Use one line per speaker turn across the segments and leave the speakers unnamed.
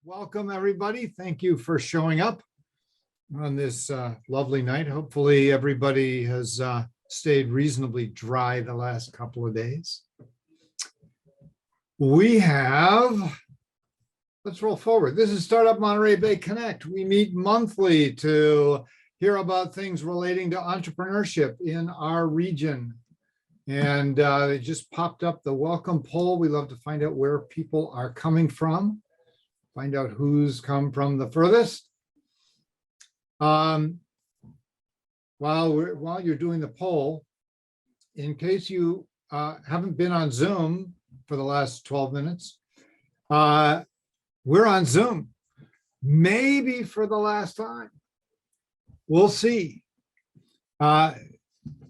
Welcome, everybody. Thank you for showing up on this lovely night. Hopefully, everybody has stayed reasonably dry the last couple of days. We have, let's roll forward. This is Startup Monterey Bay Connect. We meet monthly to hear about things relating to entrepreneurship in our region. And they just popped up the welcome poll. We love to find out where people are coming from. Find out who's come from the furthest. While you're doing the poll, in case you haven't been on Zoom for the last 12 minutes, we're on Zoom, maybe for the last time. We'll see.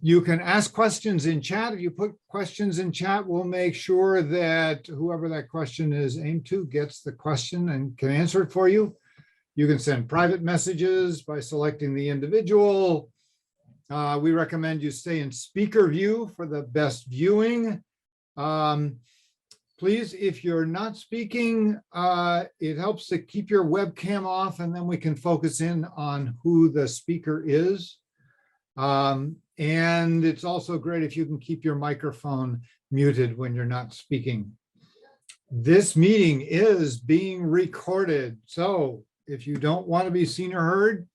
You can ask questions in chat. If you put questions in chat, we'll make sure that whoever that question is aimed to gets the question and can answer it for you. You can send private messages by selecting the individual. We recommend you stay in speaker view for the best viewing. Please, if you're not speaking, it helps to keep your webcam off and then we can focus in on who the speaker is. And it's also great if you can keep your microphone muted when you're not speaking. This meeting is being recorded. So if you don't want to be seen or heard,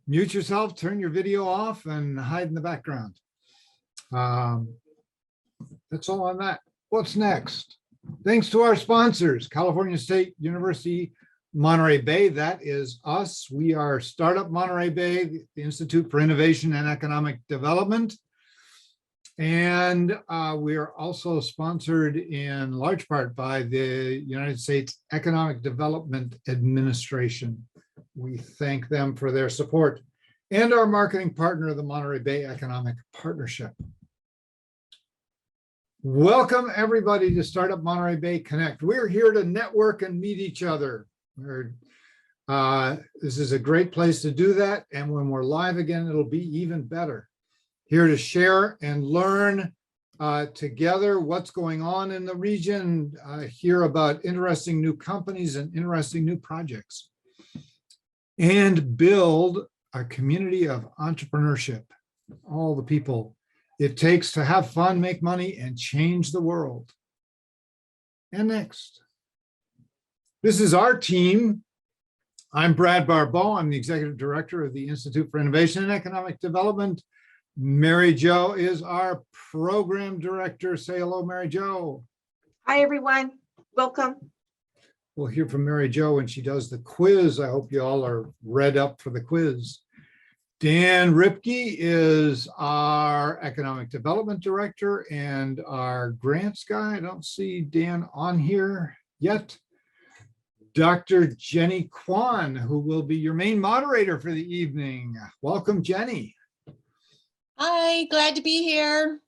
mute yourself, turn your video off and hide in the background. That's all on that. What's next? Thanks to our sponsors, California State University, Monterey Bay, that is us. We are Startup Monterey Bay, the Institute for Innovation and Economic Development. And we are also sponsored in large part by the United States Economic Development Administration. We thank them for their support and our marketing partner, the Monterey Bay Economic Partnership. Welcome everybody to Startup Monterey Bay Connect. We're here to network and meet each other. This is a great place to do that. And when we're live again, it'll be even better. Here to share and learn together what's going on in the region, hear about interesting new companies and interesting new projects, and build a community of entrepreneurship. All the people it takes to have fun, make money, and change the world. And next. This is our team. I'm Brad Barbeau. I'm the Executive Director of the Institute for Innovation and Economic Development. Mary Jo is our Program Director. Say hello, Mary Jo.
Hi, everyone. Welcome.
We'll hear from Mary Jo when she does the quiz. I hope you all are read up for the quiz. Dan Ripke is our Economic Development Director and our grants guy. I don't see Dan on here yet. Dr. Jenny Kuan, who will be your main moderator for the evening. Welcome, Jenny.
Hi, glad to be here.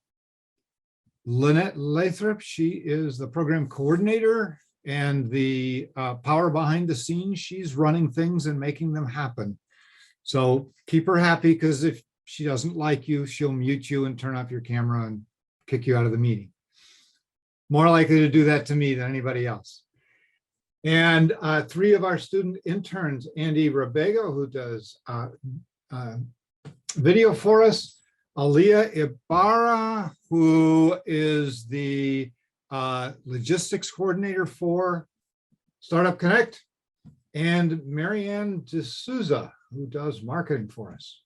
Lynette Lathrop, she is the program coordinator and the power behind the scenes. She's running things and making them happen. So keep her happy, because if she doesn't like you, she'll mute you and turn off your camera and kick you out of the meeting. More likely to do that to me than anybody else. And three of our student interns, Andy Rabego, who does video for us, Aliyah Ibarra, who is the logistics coordinator for Startup Connect, and Marianne D'Souza, who does marketing for us.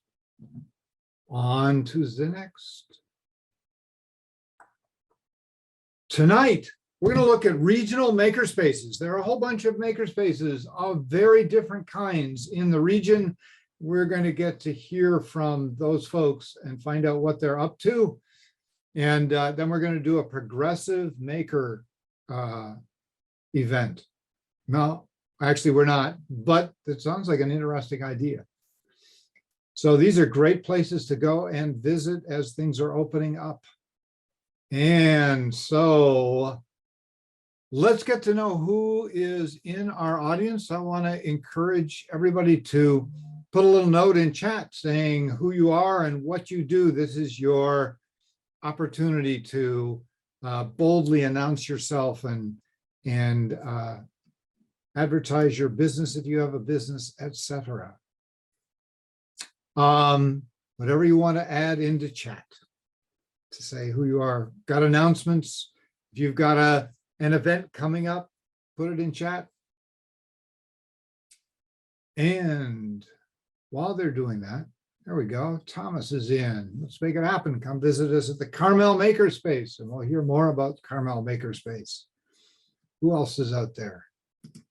On to the next. Tonight, we're going to look at regional makerspaces. There are a whole bunch of makerspaces of very different kinds in the region. We're going to get to hear from those folks and find out what they're up to. And then we're going to do a progressive maker event. No, actually we're not, but it sounds like an interesting idea. So these are great places to go and visit as things are opening up. And so let's get to know who is in our audience. I want to encourage everybody to put a little note in chat saying who you are and what you do. This is your opportunity to boldly announce yourself and advertise your business if you have a business, etc. Whatever you want to add into chat to say who you are. Got announcements? If you've got an event coming up, put it in chat. And while they're doing that, there we go. Thomas is in. Let's make it happen. Come visit us at the Carmel Makerspace, and we'll hear more about Carmel Makerspace. Who else is out there? As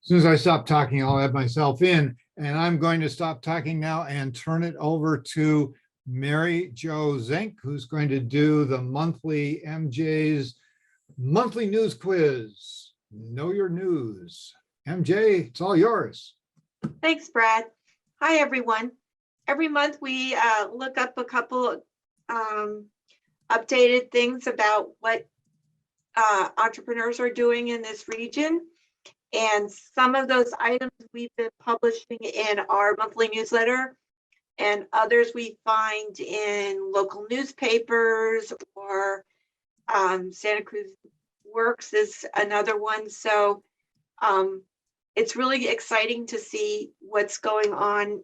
soon as I stop talking, I'll add myself in, and I'm going to stop talking now and turn it over to Mary Jo Zink, who's going to do the monthly MJ's monthly news quiz. Know your news. MJ, it's all yours.
Thanks, Brad. Hi, everyone. Every month we look up a couple updated things about what entrepreneurs are doing in this region. And some of those items we've been publishing in our monthly newsletter, and others we find in local newspapers, or Santa Cruz Works is another one. So it's really exciting to see what's going on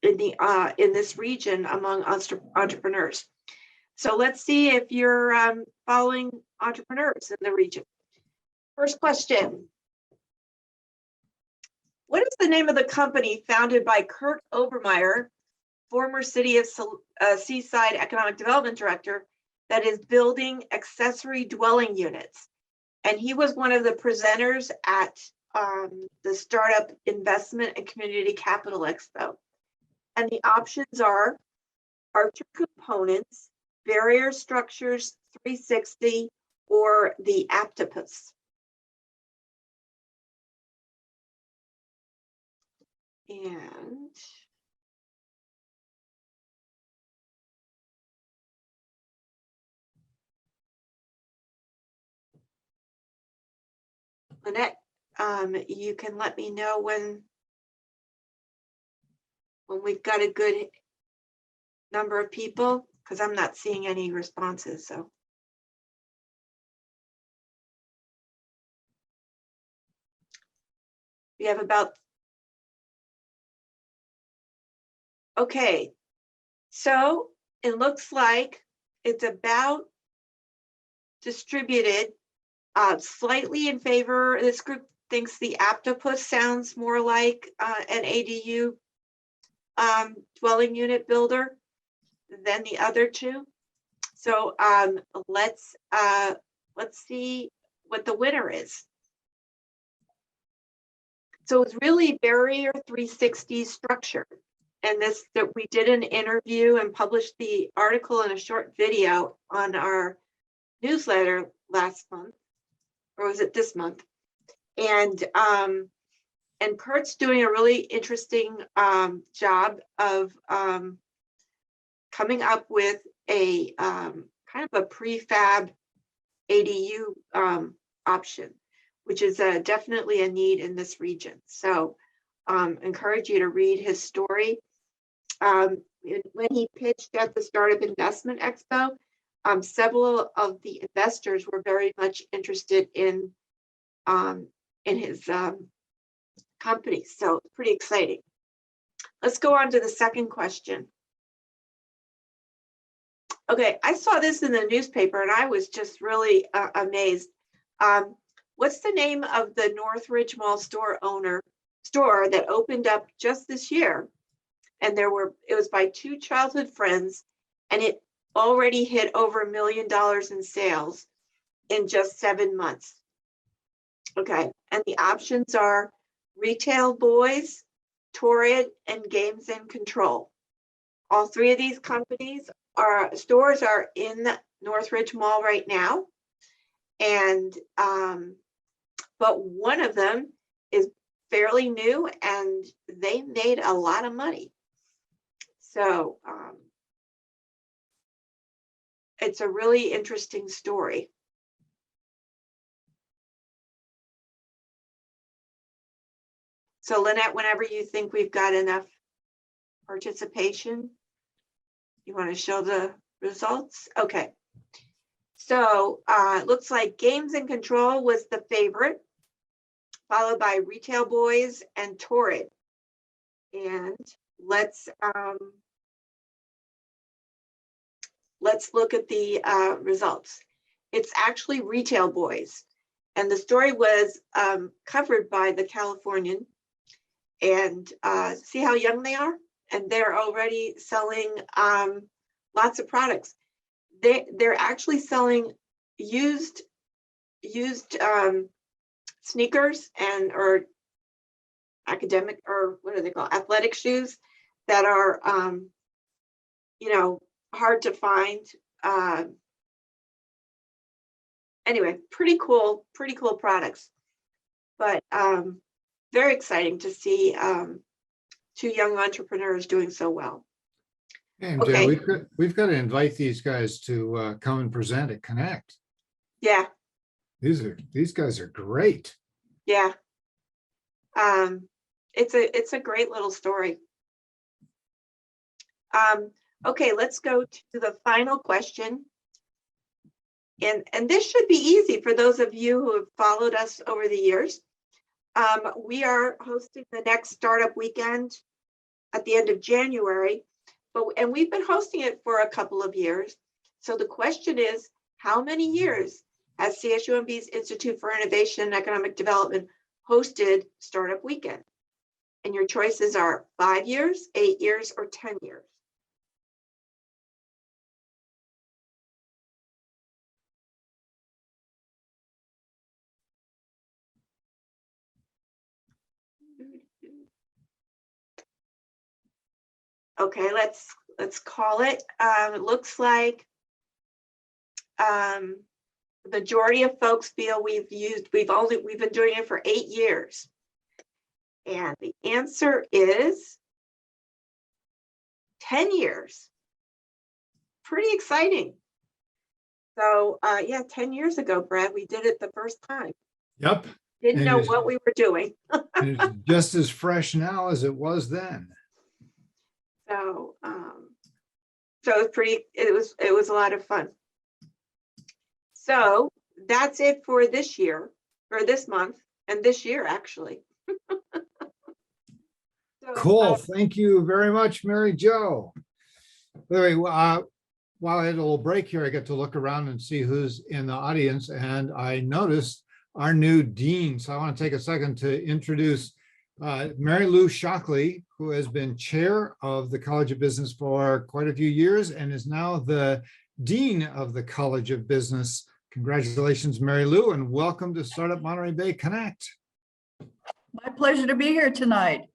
in this region among entrepreneurs. So let's see if you're following entrepreneurs in the region. First question. What is the name of the company founded by Kurt Obermeyer, former City of Seaside Economic Development Director, that is building accessory dwelling units? And he was one of the presenters at the Startup Investment and Community Capital Expo. And the options are Archer Components, Barrier Structures 360, or the Aptopus. And Lynette, you can let me know when we've got a good number of people, because I'm not seeing any responses. So we have about, okay, so it looks like it's about distributed slightly in favor. This group thinks the Aptopus sounds more like an ADU dwelling unit builder than the other two. So let's see what the winner is. So it's really Barrier 360 structure. And this, that we did an interview and published the article in a short video on our newsletter last month, or was it this month? And Kurt's doing a really interesting job of coming up with a kind of a prefab ADU option, which is definitely a need in this region. So encourage you to read his story. When he pitched at the Startup Investment Expo, several of the investors were very much interested in his company. So pretty exciting. Let's go on to the second question. Okay, I saw this in the newspaper and I was just really amazed. What's the name of the Northridge Mall store that opened up just this year? And it was by two childhood friends, and it already hit over $1 million in sales in just 7 months. Okay, and the options are Retail Boys, Torrid, and Games and Control. All three of these stores are in Northridge Mall right now, and but one of them is fairly new, and they made a lot of money. So it's a really interesting story. So Lynette, whenever you think we've got enough participation, you want to show the results? Okay. So it looks like Games and Control was the favorite, followed by Retail Boys and Torrid. And let's look at the results. It's actually Retail Boys. And the story was covered by the Californian. And see how young they are? And they're already selling lots of products. They're actually selling used sneakers or academic, or what do they call, athletic shoes that are hard to find. Anyway, pretty cool products, but very exciting to see two young entrepreneurs doing so well.
And
Okay.
we've got to invite these guys to come and present at Connect.
Yeah,
These guys are great.
yeah. It's a great little story. Okay, let's go to the final question. And this should be easy for those of you who have followed us over the years. We are hosting the next startup weekend at the end of January, and we've been hosting it for a couple of years. So the question is, how many years has CSUMB's Institute for Innovation and Economic Development hosted Startup Weekend? And your choices are 5 years, 8 years, or 10 years. Okay, let's call it. It looks like the majority of folks feel we've been doing it for 8 years. And the answer is 10 years. Pretty exciting. So yeah, 10 years ago, Brad, we did it the first time.
Yep.
Didn't know what we were doing.
And it's just as fresh now as it was then.
So it was a lot of fun. So that's it for this year, or this month, and this year actually. So,
Cool. Thank you very much, Mary Jo. Anyway, while I had a little break here, I get to look around and see who's in the audience, and I noticed our new dean. So I want to take a second to introduce Mary Lou Shockley, who has been chair of the College of Business for quite a few years and is now the dean of the College of Business. Congratulations, Mary Lou, and welcome to Startup Monterey Bay Connect.
My pleasure to be here tonight.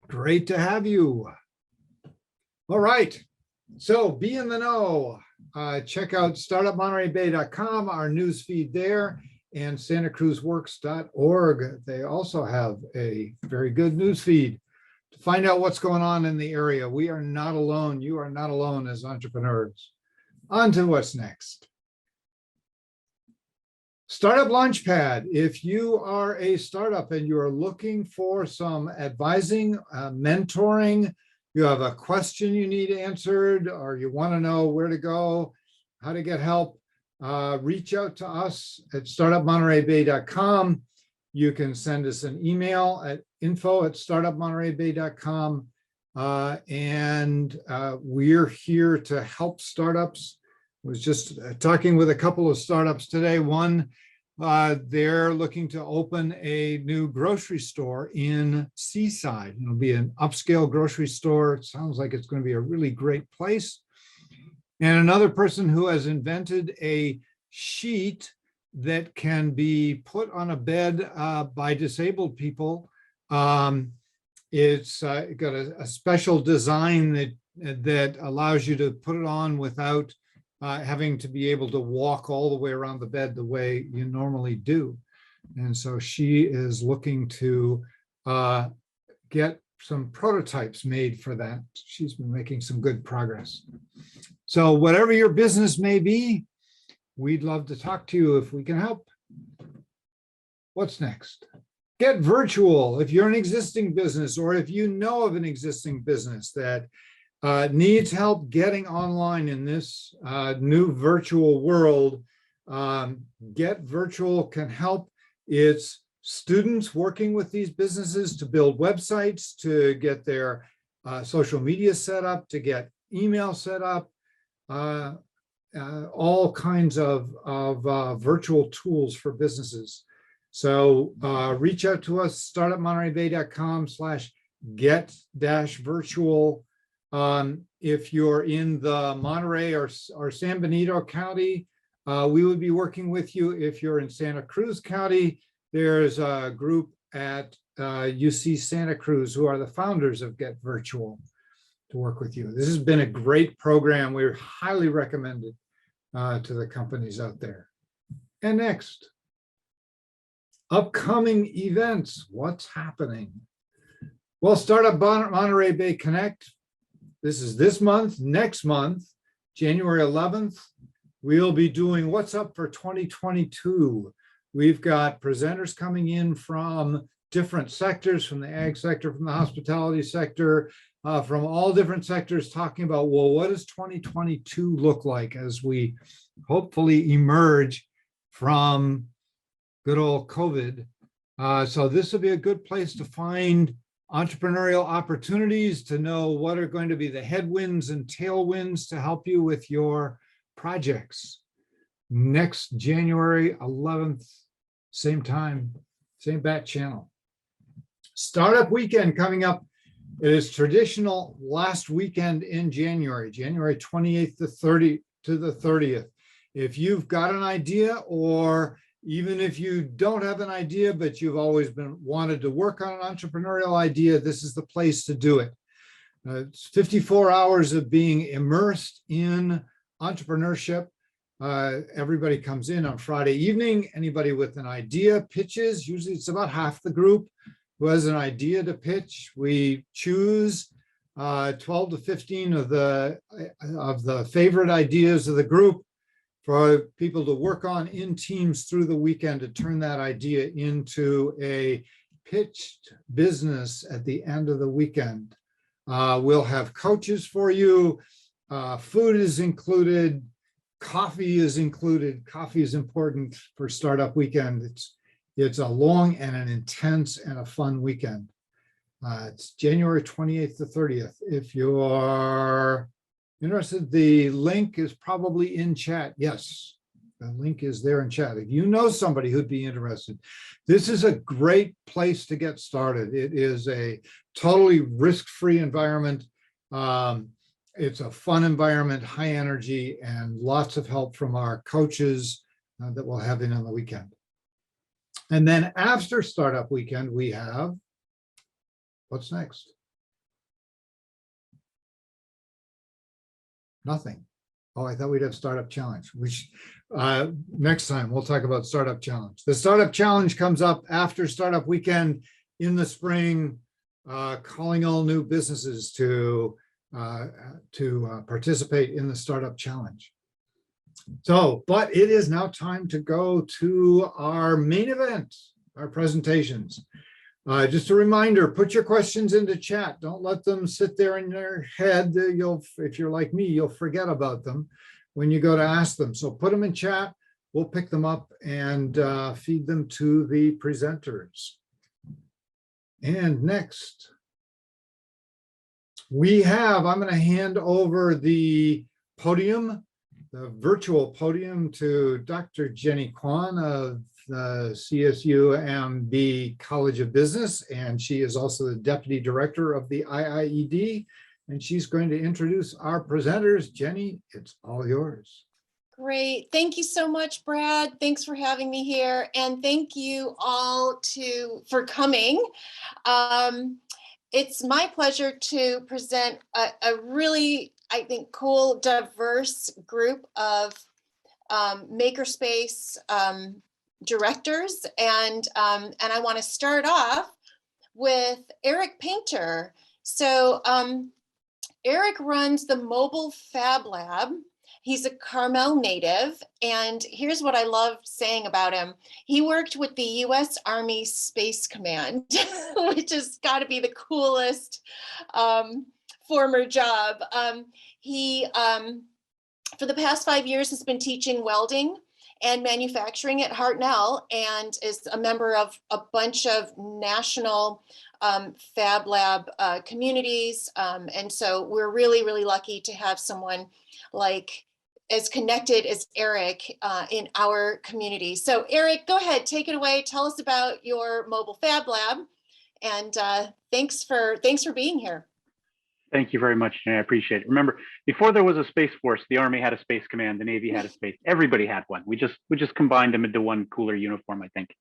Great to have you. All right, so be in the know. Check out startupmontereybay.com, our news feed there, and santacruzworks.org. They also have a very good news feed to find out what's going on in the area. We are not alone. You are not alone as entrepreneurs. On to what's next. Startup Launchpad. If you are a startup and you are looking for some advising, mentoring, you have a question you need answered, or you want to know where to go, how to get help, reach out to us at startupmontereybay.com. You can send us an email at info@startupmontereybay.com. And we're here to help startups. I was just talking with a couple of startups today. One, they're looking to open a new grocery store in Seaside. It'll be an upscale grocery store. It sounds like it's going to be a really great place. And another person who has invented a sheet that can be put on a bed by disabled people. It's got a special design that allows you to put it on without having to be able to walk all the way around the bed the way you normally do. And so she is looking to get some prototypes made for that. She's been making some good progress. So whatever your business may be, we'd love to talk to you if we can help. What's next? Get virtual. If you're an existing business, or if you know of an existing business that needs help getting online in this new virtual world, Get Virtual can help. It's students working with these businesses to build websites, to get their social media set up, to get email set up, all kinds of virtual tools for businesses. So reach out to us, startupmontereybay.com/get-virtual. If you're in the Monterey or San Benito County, we would be working with you. If you're in Santa Cruz County, there's a group at UC Santa Cruz who are the founders of Get Virtual to work with you. This has been a great program. We highly recommend it to the companies out there. And next, upcoming events. What's happening? Well, Startup Monterey Bay Connect. This is this month. Next month, January 11th, we'll be doing What's Up for 2022. We've got presenters coming in from different sectors, from the ag sector, from the hospitality sector, from all different sectors, talking about, well, what does 2022 look like as we hopefully emerge from good old COVID. So this will be a good place to find entrepreneurial opportunities, to know what are going to be the headwinds and tailwinds to help you with your projects. Next January 11th, same time, same bat channel. Startup weekend coming up. It is traditional last weekend in January, January 28th to the 30th. If you've got an idea, or even if you don't have an idea, but you've always wanted to work on an entrepreneurial idea, this is the place to do it. It's 54 hours of being immersed in entrepreneurship. Everybody comes in on Friday evening. Anybody with an idea pitches. Usually it's about half the group who has an idea to pitch. We choose 12 to 15 of the favorite ideas of the group for people to work on in teams through the weekend to turn that idea into a pitched business at the end of the weekend. We'll have coaches for you. Food is included. Coffee is included. Coffee is important for Startup Weekend. It's a long and an intense and a fun weekend. It's January 28th to 30th. If you are interested, the link is probably in chat. Yes, the link is there in chat. If you know somebody who'd be interested, this is a great place to get started. It is a totally risk-free environment. It's a fun environment, high energy, and lots of help from our coaches that we'll have in on the weekend. And then after Startup Weekend, we have, what's next? Nothing. Oh, I thought we'd have Startup Challenge, which next time we'll talk about Startup Challenge. The Startup Challenge comes up after Startup Weekend in the spring, calling all new businesses to participate in the Startup Challenge. So, but it is now time to go to our main event, our presentations. Just a reminder, put your questions into chat. Don't let them sit there in your head. If you're like me, you'll forget about them when you go to ask them. So put them in chat. We'll pick them up and feed them to the presenters. And next, I'm going to hand over the podium, the virtual podium, to Dr. Jenny Kuan of the CSUMB College of Business, and she is also the Deputy Director of the IIED, and she's going to introduce our presenters. Jenny, it's all yours.
Great. Thank you so much, Brad. Thanks for having me here. And thank you all for coming. It's my pleasure to present a really, I think, cool, diverse group of Makerspace directors. And I want to start off with Eric Painter. So Eric runs the Mobile Fab Lab. He's a Carmel native, and here's what I love saying about him. He worked with the U.S. Army Space Command, which has got to be the coolest former job. He, for the past 5 years, has been teaching welding and manufacturing at Hartnell, and is a member of a bunch of national Fab Lab communities. And so we're really, really lucky to have someone like as connected as Eric in our community. So Eric, go ahead, take it away. Tell us about your mobile Fab Lab, and thanks for being here.
Thank you very much, Jenny. I appreciate it. Remember, before there was a Space Force, the Army had a Space Command, the Navy had a Space. Everybody had one. We just combined them into one cooler uniform, I think.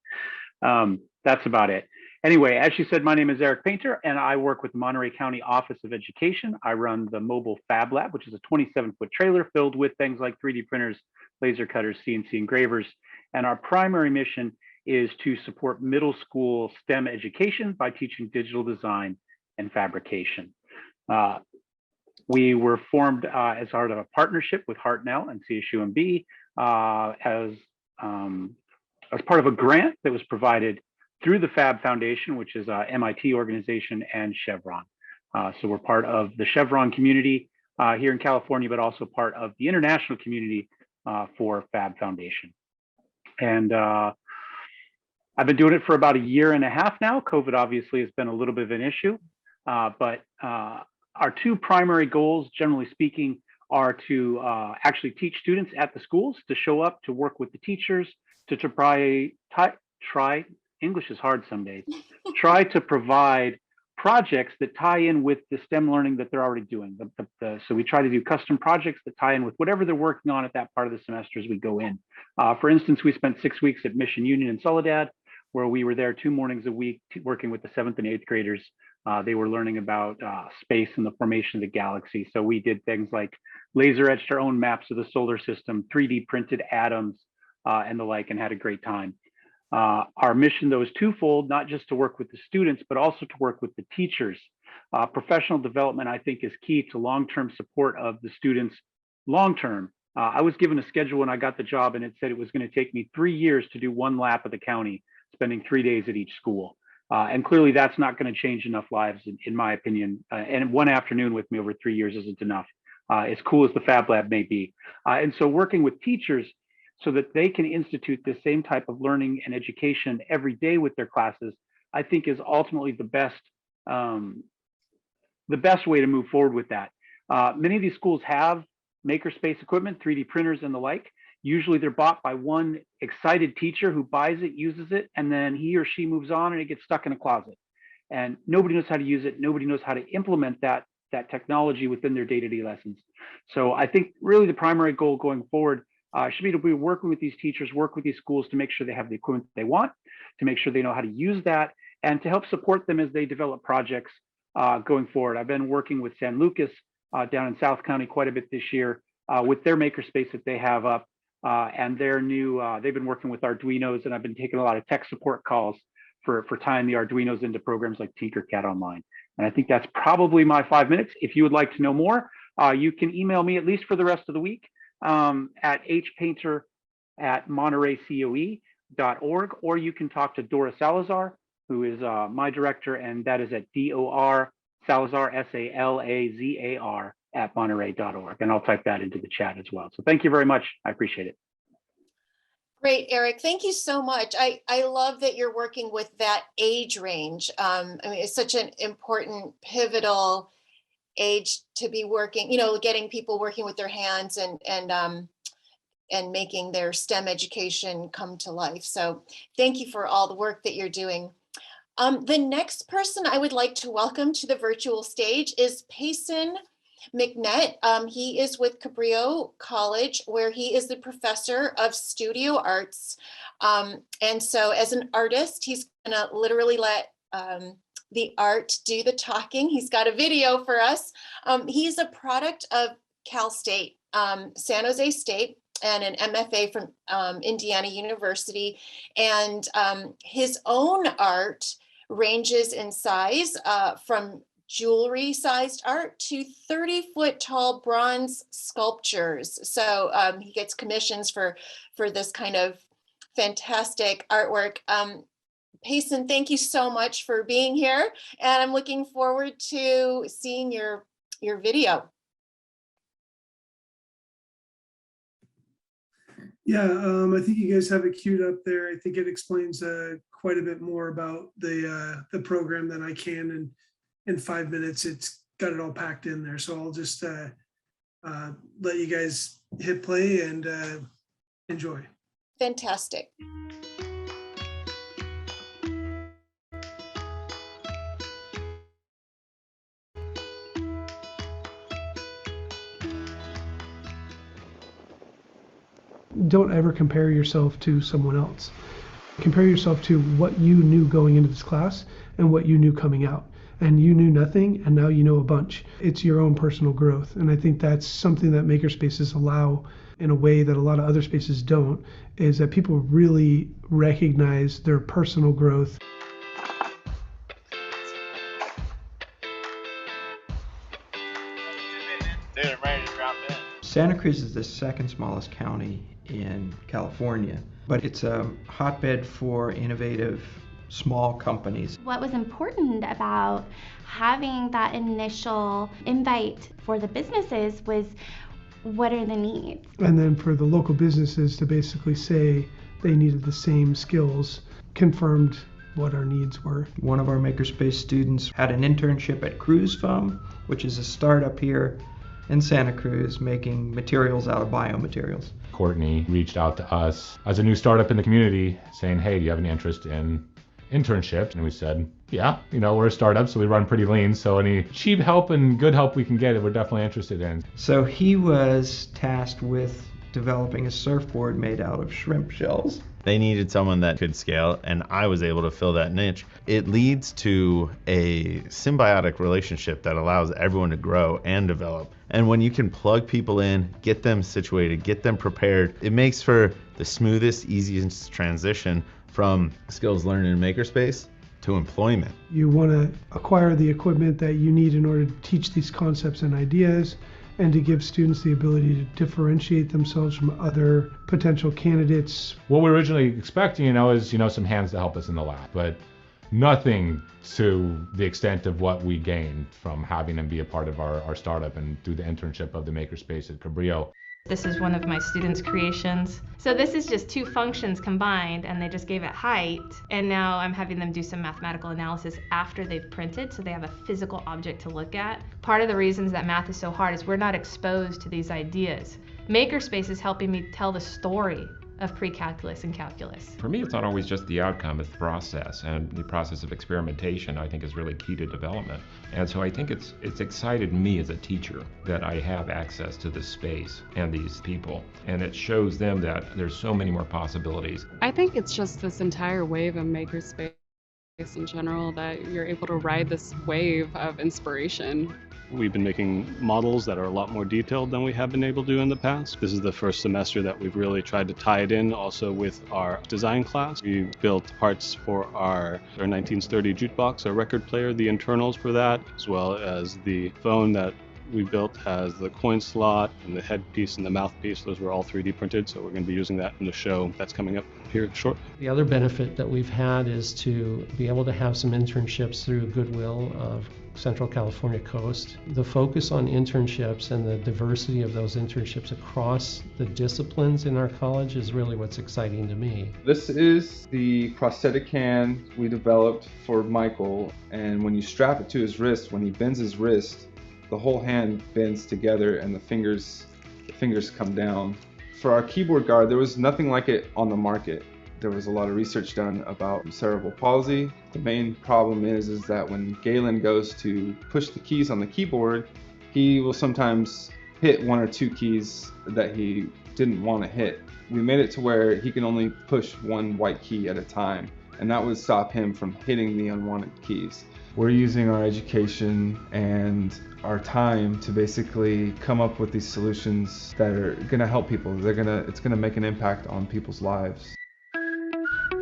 That's about it. Anyway, as she said, my name is Eric Painter, and I work with the Monterey County Office of Education. I run the Mobile Fab Lab, which is a 27-foot trailer filled with things like 3D printers, laser cutters, CNC engravers. And our primary mission is to support middle school STEM education by teaching digital design and fabrication. We were formed as part of a partnership with Hartnell and CSUMB as part of a grant that was provided through the Fab Foundation, which is a MIT organization, and Chevron. So we're part of the Chevron community here in California, but also part of the international community for Fab Foundation. And I've been doing it for about 1.5 years now. COVID obviously has been a little bit of an issue, but our two primary goals, generally speaking, are to actually teach students at the schools, to show up, to work with the teachers, to try, English is hard some days, try to provide projects that tie in with the STEM learning that they're already doing. So we try to do custom projects that tie in with whatever they're working on at that part of the semester as we go in. For instance, we spent 6 weeks at Mission Union in Soledad, where we were there 2 mornings a week working with the 7th and 8th graders. They were learning about space and the formation of the galaxy. So we did things like laser etched our own maps of the solar system, 3D printed atoms, and the like, and had a great time. Our mission, though, is twofold, not just to work with the students, but also to work with the teachers. Professional development, I think, is key to long-term support of the students long-term. I was given a schedule when I got the job, and it said it was going to take me 3 years to do 1 lap of the county, spending 3 days at each school. And clearly that's not going to change enough lives, in my opinion. And 1 afternoon with me over 3 years isn't enough, as cool as the Fab Lab may be. And so working with teachers so that they can institute the same type of learning and education every day with their classes, I think is ultimately the best way to move forward with that. Many of these schools have makerspace equipment, 3D printers and the like. Usually they're bought by one excited teacher who buys it, uses it, and then he or she moves on and it gets stuck in a closet. And nobody knows how to use it. Nobody knows how to implement that technology within their day-to-day lessons. So I think really the primary goal going forward should be to be working with these teachers, work with these schools to make sure they have the equipment they want, to make sure they know how to use that, and to help support them as they develop projects going forward. I've been working with San Lucas down in South County quite a bit this year with their makerspace that they have up. And their new, they've been working with Arduinos, and I've been taking a lot of tech support calls for tying the Arduinos into programs like Tinkercad Online. And I think that's probably my 5 minutes. If you would like to know more, you can email me at least for the rest of the week at hpainter@montereycoe.org, or you can talk to Dora Salazar, who is my director, and that is at DOR Salazar, SALAZAR, @monterey.org, and I'll type that into the chat as well. So thank you very much. I appreciate it.
Great, Eric. Thank you so much. I love that you're working with that age range. I mean, it's such an important, pivotal age to be working, getting people working with their hands and making their STEM education come to life. So thank you for all the work that you're doing. The next person I would like to welcome to the virtual stage is Payson McNett. He is with Cabrillo College, where he is the professor of studio arts. And so as an artist, he's gonna literally let the art do the talking. He's got a video for us. He's a product of Cal State, San Jose State, and an MFA from Indiana University. And his own art ranges in size from jewelry sized art to 30-foot tall bronze sculptures. So he gets commissions for this kind of fantastic artwork. Payson, thank you so much for being here, and I'm looking forward to seeing your video.
Yeah, I think you guys have it queued up there. I think it explains quite a bit more about the program than I can in 5 minutes. It's got it all packed in there. So I'll just let you guys hit play and enjoy.
Fantastic.
Don't ever compare yourself to someone else. Compare yourself to what you knew going into this class and what you knew coming out. And you knew nothing, and now you know a bunch. It's your own personal growth. And I think that's something that makerspaces allow in a way that a lot of other spaces don't, is that people really recognize their personal growth.
Santa Cruz is the second smallest county in California, but it's a hotbed for innovative small companies.
What was important about having that initial invite for the businesses was, what are the needs?
And then for the local businesses to basically say they needed the same skills, confirmed what our needs were.
One of our Makerspace students had an internship at Cruz Foam, which is a startup here in Santa Cruz making materials out of biomaterials.
Courtney reached out to us as a new startup in the community saying, hey, do you have any interest in internships? And we said, yeah, we're a startup, so we run pretty lean, so any cheap help and good help we can get, we're definitely interested in.
So he was tasked with developing a surfboard made out of shrimp shells.
They needed someone that could scale, and I was able to fill that niche. It leads to a symbiotic relationship that allows everyone to grow and develop. And when you can plug people in, get them situated, get them prepared, it makes for the smoothest, easiest transition from skills learned in Makerspace to employment.
You want to acquire the equipment that you need in order to teach these concepts and ideas, and to give students the ability to differentiate themselves from other potential candidates.
What we were originally expecting, is, some hands to help us in the lab, but nothing to the extent of what we gained from having them be a part of our startup and through the internship of the Makerspace at Cabrillo.
This is one of my students' creations. So this is just two functions combined, and they just gave it height. And now I'm having them do some mathematical analysis after they've printed, so they have a physical object to look at. Part of the reasons that math is so hard is we're not exposed to these ideas. Makerspace is helping me tell the story of pre-calculus and calculus.
For me, it's not always just the outcome, it's the process, and the process of experimentation I think is really key to development. And so I think it's excited me as a teacher that I have access to this space and these people, and it shows them that there's so many more possibilities.
I think it's just this entire wave of Makerspace in general that you're able to ride this wave of inspiration.
We've been making models that are a lot more detailed than we have been able to do in the past. This is the first semester that we've really tried to tie it in also with our design class. We built parts for our 1930 jukebox, our record player, the internals for that, as well as the phone that we built has the coin slot and the headpiece and the mouthpiece. Those were all 3D printed, so we're going to be using that in the show that's coming up here shortly.
The other benefit that we've had is to be able to have some internships through Goodwill of Central California Coast. The focus on internships and the diversity of those internships across the disciplines in our college is really what's exciting to me.
This is the prosthetic hand we developed for Michael, and when you strap it to his wrist, when he bends his wrist, the whole hand bends together and the fingers come down. For our keyboard guard, there was nothing like it on the market. There was a lot of research done about cerebral palsy. The main problem is that when Galen goes to push the keys on the keyboard, he will sometimes hit one or two keys that he didn't want to hit. We made it to where he can only push one white key at a time, and that would stop him from hitting the unwanted keys. We're using our education and our time to basically come up with these solutions that are going to help people. It's going to make an impact on people's lives.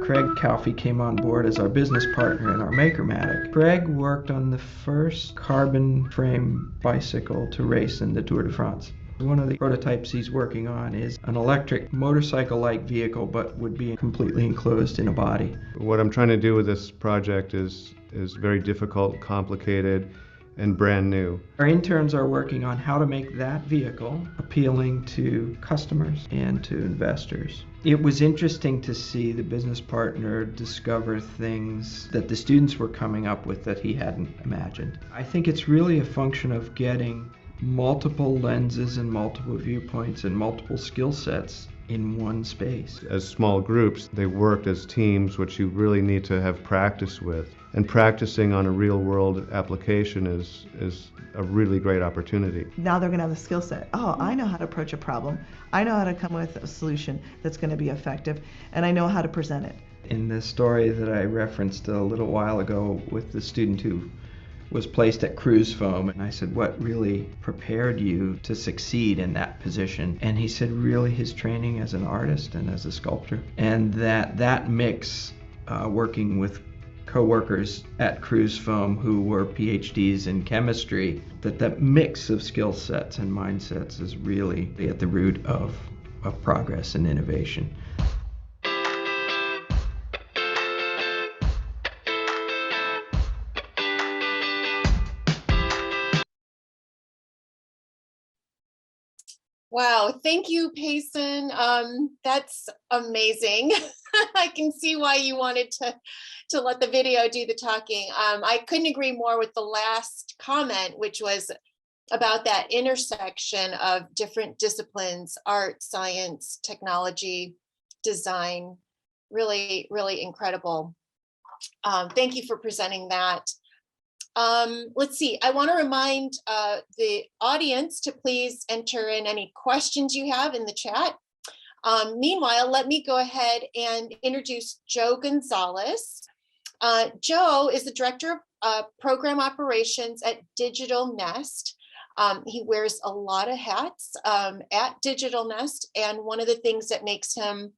Craig Calfee came on board as our business partner in our Makermatic. Craig worked on the first carbon frame bicycle to race in the Tour de France. One of the prototypes he's working on is an electric motorcycle-like vehicle, but would be completely enclosed in a body.
What I'm trying to do with this project is very difficult, complicated,
and brand new.
Our interns are working on how to make that vehicle appealing to customers and to investors. It was interesting to see the business partner discover things that the students were coming up with that he hadn't imagined. I think it's really a function of getting multiple lenses and multiple viewpoints and multiple skill sets in one space.
As small groups, they worked as teams, which you really need to have practice with. And practicing on a real world application is a really great opportunity.
Now they're going to have the skill set. Oh, I know how to approach a problem. I know how to come with a solution that's going to be effective, and I know how to present it.
In the story that I referenced a little while ago with the student who was placed at Cruise Foam, and I said, what really prepared you to succeed in that position? And he said, really his training as an artist and as a sculptor. And that mix, working with co-workers at Cruise Foam who were PhDs in chemistry, that mix of skill sets and mindsets is really at the root of progress and innovation.
Wow, thank you, Payson. That's amazing. I can see why you wanted to let the video do the talking. I couldn't agree more with the last comment, which was about that intersection of different disciplines, art, science, technology, design. Really, really incredible. Thank you for presenting that. Let's see, I want to remind the audience to please enter in any questions you have in the chat. Meanwhile, let me go ahead and introduce Joe Gonzalez. Joe is the Director of Program Operations at Digital Nest. He wears a lot of hats at Digital Nest, and one of the things that makes him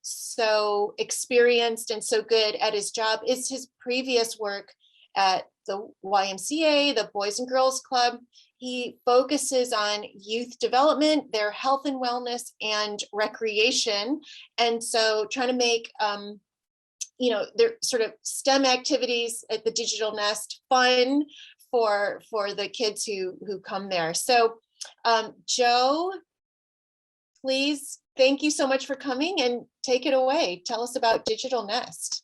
so experienced and so good at his job is his previous work at the YMCA, the Boys and Girls Club. He focuses on youth development, their health and wellness, and recreation. And so trying to make, their sort of STEM activities at the Digital Nest fun for the kids who come there. So Joe, please, thank you so much for coming and take it away. Tell us about Digital Nest.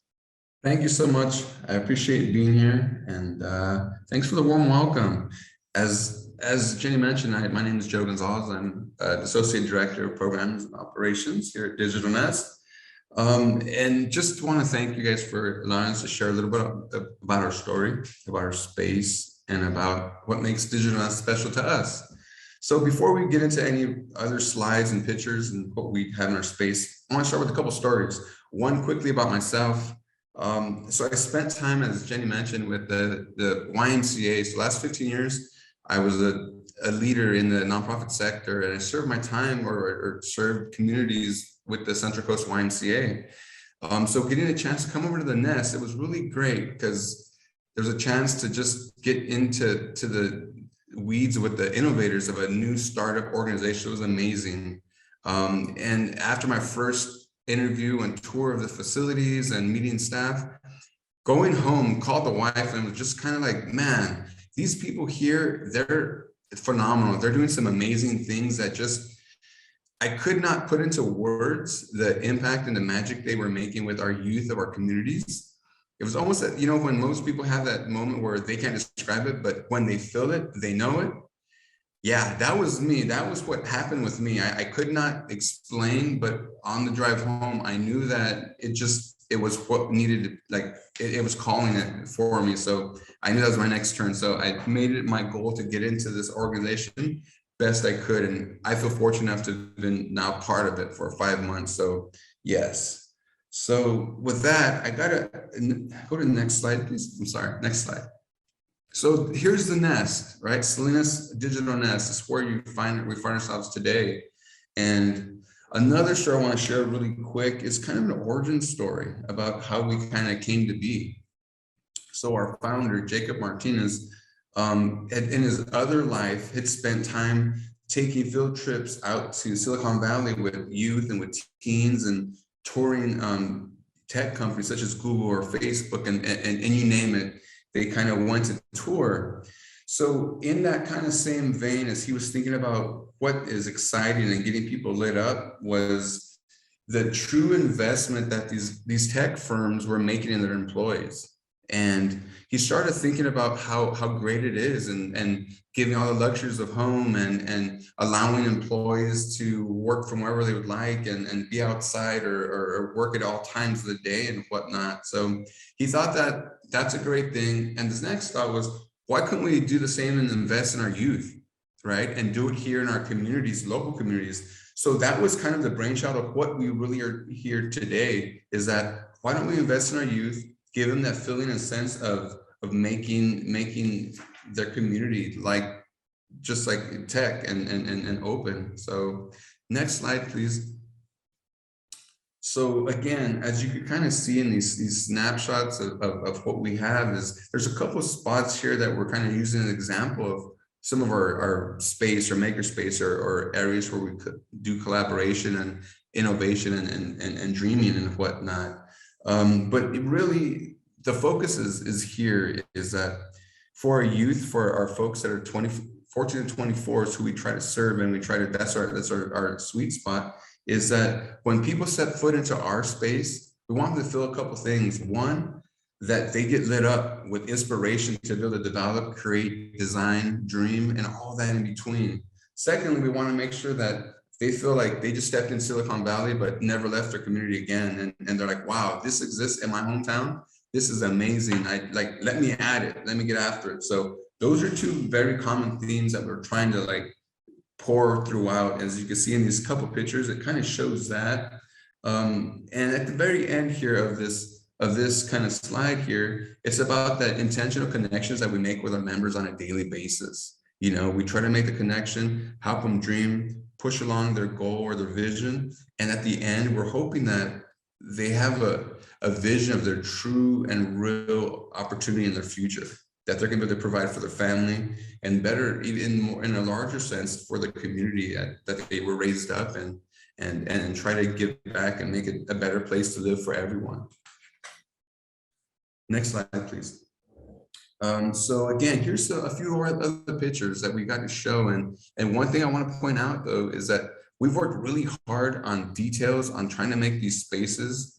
Thank you so much. I appreciate being here, and thanks for the warm welcome. As Jenny mentioned, my name is Joe Gonzalez. I'm Associate Director of Programs and Operations here at Digital Nest. And just want to thank you guys for allowing us to share a little bit about our story, about our space, and about what makes Digital Nest special to us. So before we get into any other slides and pictures and what we have in our space, I want to start with a couple stories. One quickly about myself. So I spent time, as Jenny mentioned, with the YMCA. So the last 15 years, I was a leader in the nonprofit sector, and I served my time or served communities with the Central Coast YMCA. So getting a chance to come over to the Nest, it was really great because there was a chance to just get into the weeds with the innovators of a new startup organization. It was amazing. And after my first interview and tour of the facilities and meeting staff, going home, called the wife and was just kind of like, man, these people here, they're phenomenal. They're doing some amazing things that just, I could not put into words the impact and the magic they were making with our youth of our communities. It was almost that, when most people have that moment where they can't describe it, but when they feel it, they know it. Yeah, that was me. That was what happened with me. I could not explain, but on the drive home, I knew that it was what needed, it was calling it for me. So I knew that was my next turn. So I made it my goal to get into this organization best I could. And I feel fortunate enough to have been now part of it for 5 months. So yes. So with that, I gotta go to the next slide, please. I'm sorry, next slide. So here's the Nest, right? Salinas Digital Nest is where we find ourselves today. And another story I want to share really quick is kind of an origin story about how we kind of came to be. So our founder, Jacob Martinez, in his other life, had spent time taking field trips out to Silicon Valley with youth and with teens and touring tech companies such as Google or Facebook and you name it. They kind of went to tour. So in that kind of same vein, as he was thinking about what is exciting and getting people lit up, was the true investment that these tech firms were making in their employees. And he started thinking about how great it is, and giving all the luxuries of home, and allowing employees to work from wherever they would like, and be outside or work at all times of the day and whatnot. So he thought that that's a great thing. And his next thought was, why couldn't we do the same and invest in our youth, right? And do it here in our communities, local communities. So that was kind of the brainchild of what we really are here today, is that why don't we invest in our youth, give them that feeling and sense of making their community just like tech and open. So next slide, please. So again, as you can kind of see in these snapshots of what we have, is there's a couple of spots here that we're kind of using an example of some of our space or makerspace or areas where we could do collaboration and innovation and dreaming and whatnot. But it really, the focus is here, is that for our youth, for our folks that are 14 to 24, is who we try to serve, and we try to, that's our sweet spot, is that when people step foot into our space, we want them to feel a couple things. One, that they get lit up with inspiration to be able to develop, create, design, dream, and all that in between. Secondly, we want to make sure that they feel like they just stepped in Silicon Valley but never left their community again, and they're like, wow, this exists in my hometown. This is amazing. Let me add it, let me get after it. So those are two very common themes that we're trying to pour throughout. As you can see in these couple pictures, it kind of shows that. And at the very end here of this kind of slide here, it's about that intentional connections that we make with our members on a daily basis. You know, we try to make the connection, help them dream, push along their goal or their vision. And at the end, we're hoping that they have a vision of their true and real opportunity in their future, that they're going to be able to provide for their family, and better, even more in a larger sense, for the community that they were raised up in, and try to give back and make it a better place to live for everyone. Next slide, please. So again, here's a few other pictures that we got to show. And one thing I want to point out, though, is that we've worked really hard on details, on trying to make these spaces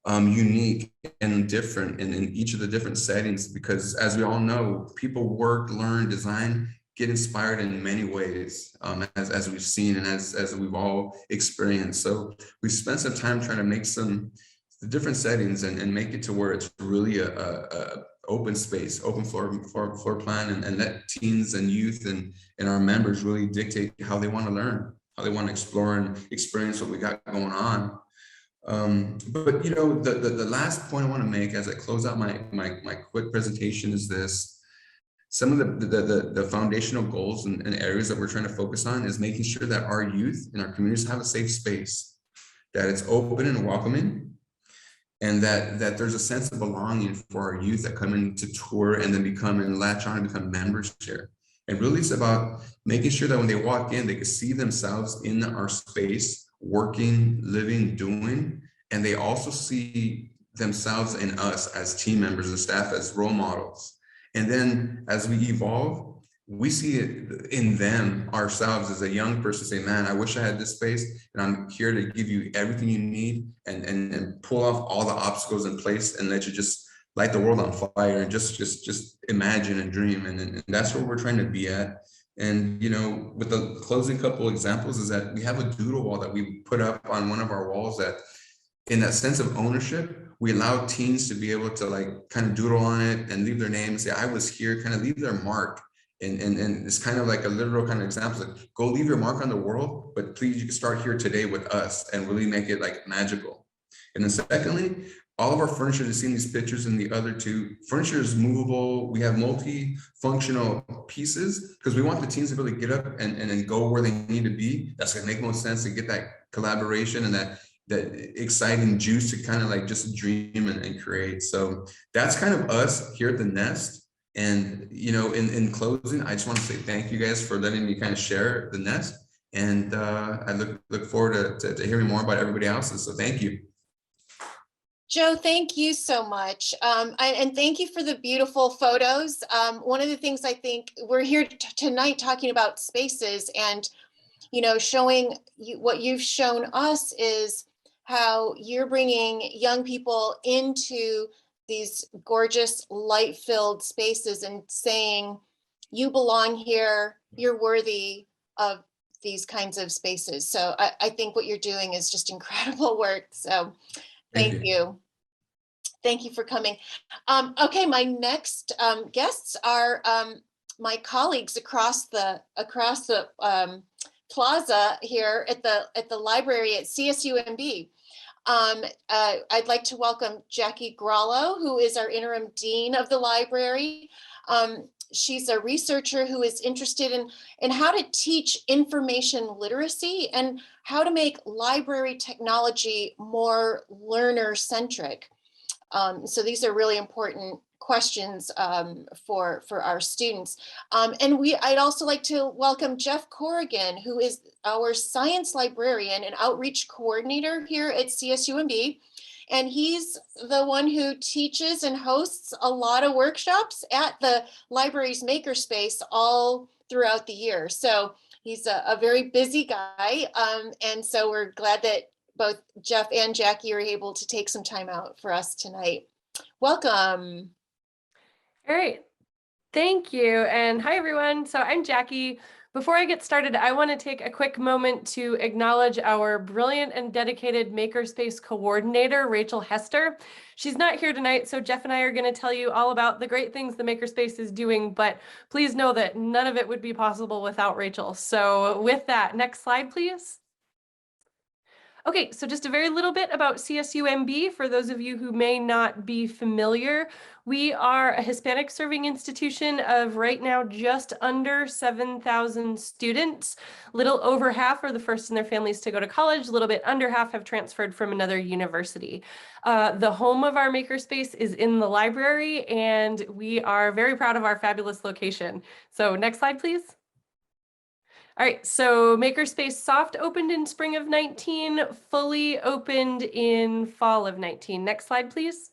unique and different in each of the different settings, because as we all know, people work, learn, design, get inspired in many ways, as we've seen and as we've all experienced. So we spent some time trying to make the different settings and make it to where it's really a open space, open floor plan, and let teens and youth and our members really dictate how they want to learn, how they want to explore and experience what we got going on. But you know, the last point I want to make as I close out my quick presentation is this. Some of the foundational goals and areas that we're trying to focus on is making sure that our youth and our communities have a safe space, that it's open and welcoming, and that there's a sense of belonging for our youth that come in to tour and then become and latch on and become members here. And really it's about making sure that when they walk in, they can see themselves in our space, working, living, doing, and they also see themselves in us as team members and staff as role models. And then as we evolve, we see it in them ourselves as a young person, say, man, I wish I had this space, and I'm here to give you everything you need and pull off all the obstacles in place and let you just light the world on fire and just imagine and dream. And that's where we're trying to be at. And, you know, with the closing couple examples is that we have a doodle wall that we put up on one of our walls that, in that sense of ownership, we allow teens to be able to kind of doodle on it and leave their name and say, I was here, kind of leave their mark. And it's kind of like a literal kind of example, like go leave your mark on the world, but please, you can start here today with us and really make it magical. And then secondly, all of our furniture, you see in these pictures and the other two, furniture is movable. We have multi-functional pieces because we want the teens to really get up and go where they need to be. That's gonna make most sense to get that collaboration and that exciting juice to kind of just dream and create. So that's kind of us here at the Nest. And, you know, in closing, I just want to say thank you guys for letting me kind of share the Nest. And I look forward to hearing more about everybody else's. So thank you.
Joe, thank you so much. And thank you for the beautiful photos. One of the things I think we're here tonight talking about spaces, and, you know, showing you what you've shown us is how you're bringing young people into these gorgeous light-filled spaces and saying, you belong here, you're worthy of these kinds of spaces. So I think what you're doing is just incredible work. So thank you. Thank you for coming. Okay, my next guests are my colleagues across the plaza here at the library at CSUMB. I'd like to welcome Jackie Grallo, who is our interim dean of the library. She's a researcher who is interested in how to teach information literacy and how to make library technology more learner-centric. So these are really important questions for our students. I'd also like to welcome Jeff Corrigan, who is our science librarian and outreach coordinator here at CSUMB. And he's the one who teaches and hosts a lot of workshops at the library's Makerspace all throughout the year. So he's a very busy guy. And so we're glad that both Jeff and Jackie are able to take some time out for us tonight. Welcome.
All right. Thank you. And hi, everyone. So I'm Jackie. Before I get started, I want to take a quick moment to acknowledge our brilliant and dedicated Makerspace coordinator, Rachel Hester. She's not here tonight, so Jeff and I are going to tell you all about the great things the Makerspace is doing, but please know that none of it would be possible without Rachel. So with that, next slide, please. Okay, so just a very little bit about CSUMB for those of you who may not be familiar. We are a Hispanic serving institution of right now just under 7,000 students. Little over half are the first in their families to go to college. A little bit under half have transferred from another university. The home of our Makerspace is in the library, and we are very proud of our fabulous location. So next slide, please. All right, so Makerspace soft opened in spring of 19, fully opened in fall of 19. Next slide, please.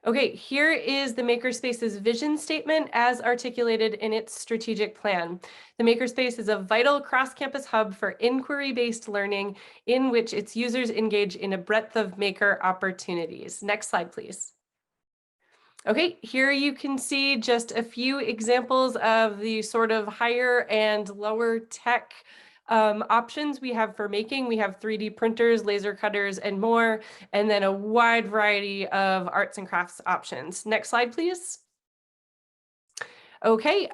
Okay, here is the Makerspace's vision statement as articulated in its strategic plan. The Makerspace is a vital cross-campus hub for inquiry-based learning in which its users engage in a breadth of maker opportunities. Next slide, please. Okay, here you can see just a few examples of the sort of higher and lower tech options we have for making. We have 3D printers, laser cutters, and more, and then a wide variety of arts and crafts options. Next slide, please. Okay,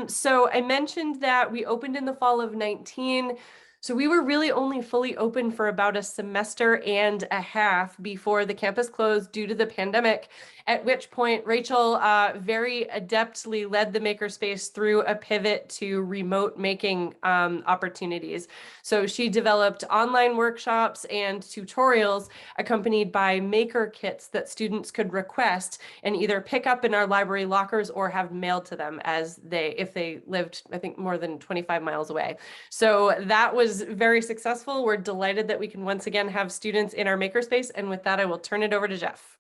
so I mentioned that we opened in the fall of 19. So we were really only fully open for about a semester and a half before the campus closed due to the pandemic, at which point Rachel very adeptly led the Makerspace through a pivot to remote making opportunities. So she developed online workshops and tutorials accompanied by maker kits that students could request and either pick up in our library lockers or have mailed to them if they lived, I think, more than 25 miles away. So that was very successful. We're delighted that we can once again have students in our Makerspace. And with that, I will turn it over to Jeff.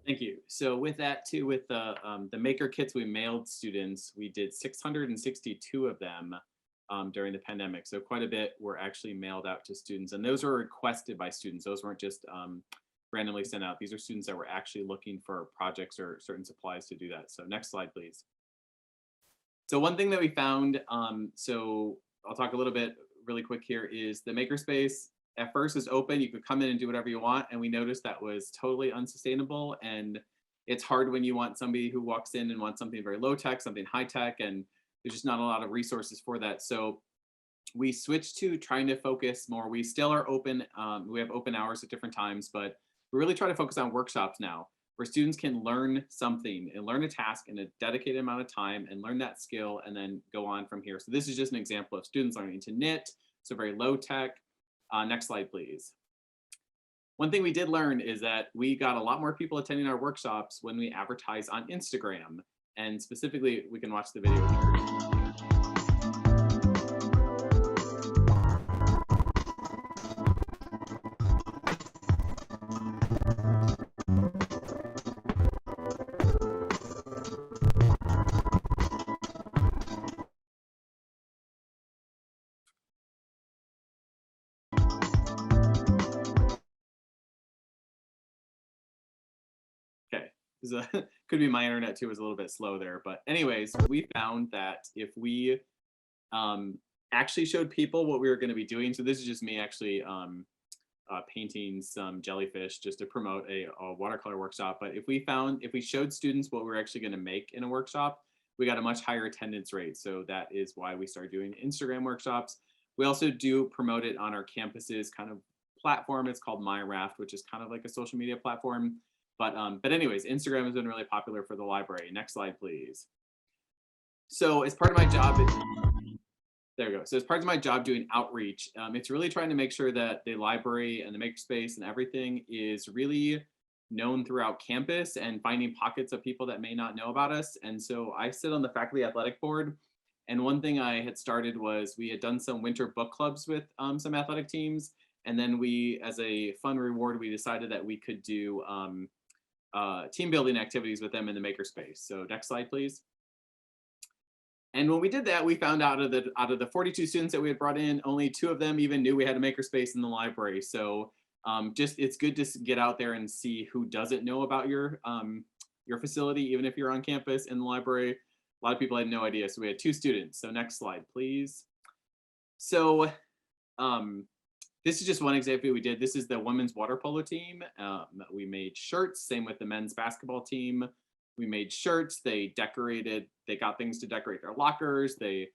Thank you. So with that too, with the maker kits we mailed students, we did 662 of them during the pandemic. So quite a bit were actually mailed out to students, and those were requested by students. Those weren't just randomly sent out. These are students that were actually looking for projects or certain supplies to do that. So next slide, please. So one thing that we found, so I'll talk a little bit really quick here, is the Makerspace at first is open. You could come in and do whatever you want. And we noticed that was totally unsustainable. And it's hard when you want somebody who walks in and wants something very low tech, something high tech, and there's just not a lot of resources for that. So we switched to trying to focus more. We still are open. We have open hours at different times, but we really try to focus on workshops now, where students can learn something and learn a task in a dedicated amount of time and learn that skill and then go on from here. So this is just an example of students learning to knit, so very low tech. Next slide, please. One thing we did learn is that we got a lot more people attending our workshops when we advertise on Instagram. And specifically, we can watch the video here. could be my internet too, was a little bit slow there. But anyways, we found that if we actually showed people what we were going to be doing, so this is just me actually painting some jellyfish just to promote a watercolor workshop. But if we showed students what we're actually going to make in a workshop, we got a much higher attendance rate. So that is why we started doing Instagram workshops. We also do promote it on our campus's kind of platform. It's called MyRaft, which is kind of like a social media platform. But anyways, Instagram has been really popular for the library. Next slide, please. So as part of my job, there we go. So as part of my job doing outreach, it's really trying to make sure that the library and the makerspace and everything is really known throughout campus and finding pockets of people that may not know about us. And so I sit on the faculty athletic board. And one thing I had started was we had done some winter book clubs with some athletic teams. And then we, as a fun reward, we decided that we could do team building activities with them in the makerspace. So next slide, please. And when we did that, we found out of the 42 students that we had brought in, only 2 of them even knew we had a makerspace in the library. So it's good to get out there and see who doesn't know about your facility, even if you're on campus in the library. A lot of people had no idea. So we had 2 students. So next slide, please. So this is just one example we did. This is the women's water polo team. We made shirts, same with the men's basketball team. We made shirts, they got things to decorate their lockers. They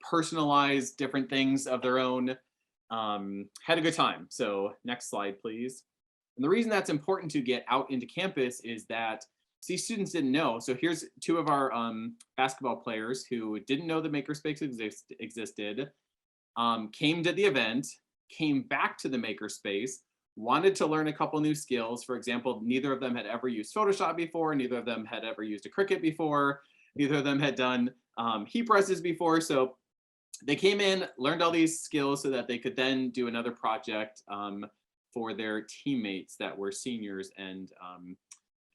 personalized different things of their own, had a good time. So next slide, please. And the reason that's important to get out into campus is that these students didn't know. So here's 2 of our basketball players who didn't know the Makerspace existed, came to the event, came back to the Makerspace, wanted to learn a couple new skills. For example, neither of them had ever used Photoshop before. Neither of them had ever used a Cricut before. Neither of them had done heat presses before. So they came in, learned all these skills so that they could then do another project for their teammates that were seniors and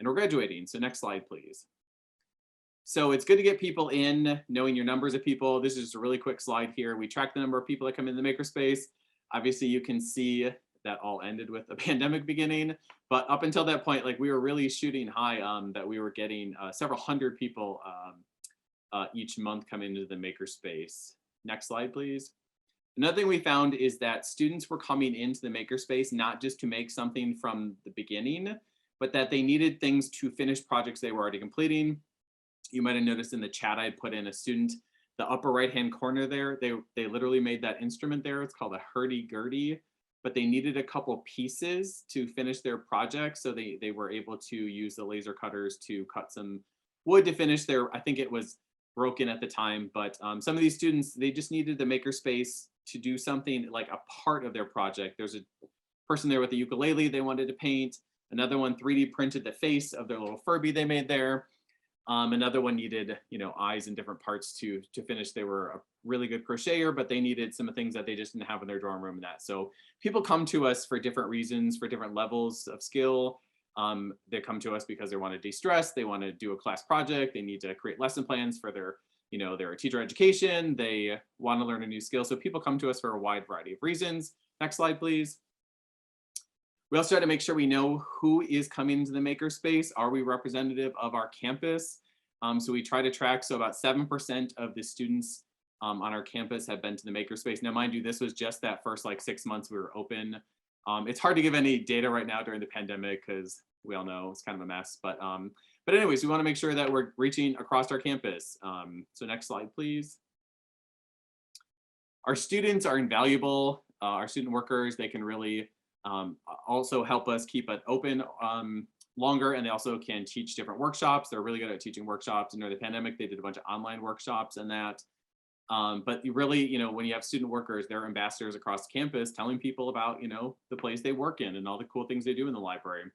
were graduating. So next slide, please. So it's good to get people in, knowing your numbers of people. This is just a really quick slide here. We track the number of people that come in the Makerspace. Obviously, you can see that all ended with the pandemic beginning. But up until that point, like we were really shooting high that we were getting several hundred people each month come into the Makerspace. Next slide, please. Another thing we found is that students were coming into the Makerspace not just to make something from the beginning, but that they needed things to finish projects they were already completing. You might have noticed in the chat I put in a student, the upper right-hand corner there, they literally made that instrument there. It's called a hurdy-gurdy, but they needed a couple pieces to finish their project. So they were able to use the laser cutters to cut some wood to finish their, I think it was broken at the time, but some of these students, they just needed the Makerspace to do something like a part of their project. There's a person there with a ukulele they wanted to paint. Another one 3D printed the face of their little Furby they made there. Another one needed, eyes and different parts to finish. They were a really good crocheter, but they needed some things that they just didn't have in their dorm room. And that, so people come to us for different reasons, for different levels of skill. They come to us because they want to de-stress. They want to do a class project. They need to create lesson plans for their, their teacher education. They want to learn a new skill. So people come to us for a wide variety of reasons. Next slide, please. We also try to make sure we know who is coming into the Makerspace. Are we representative of our campus? So we try to track, so about 7% of the students on our campus have been to the Makerspace. Now, mind you, this was just that first 6 months we were open. It's hard to give any data right now during the pandemic because we all know it's kind of a mess. But anyways, we want to make sure that we're reaching across our campus. So next slide, please. Our students are invaluable. Our student workers, they can really also help us keep it open longer, and they also can teach different workshops. They're really good at teaching workshops. And during the pandemic, they did a bunch of online workshops and that. But you really, when you have student workers, they're ambassadors across campus telling people about, the place they work in and all the cool things they do in the library.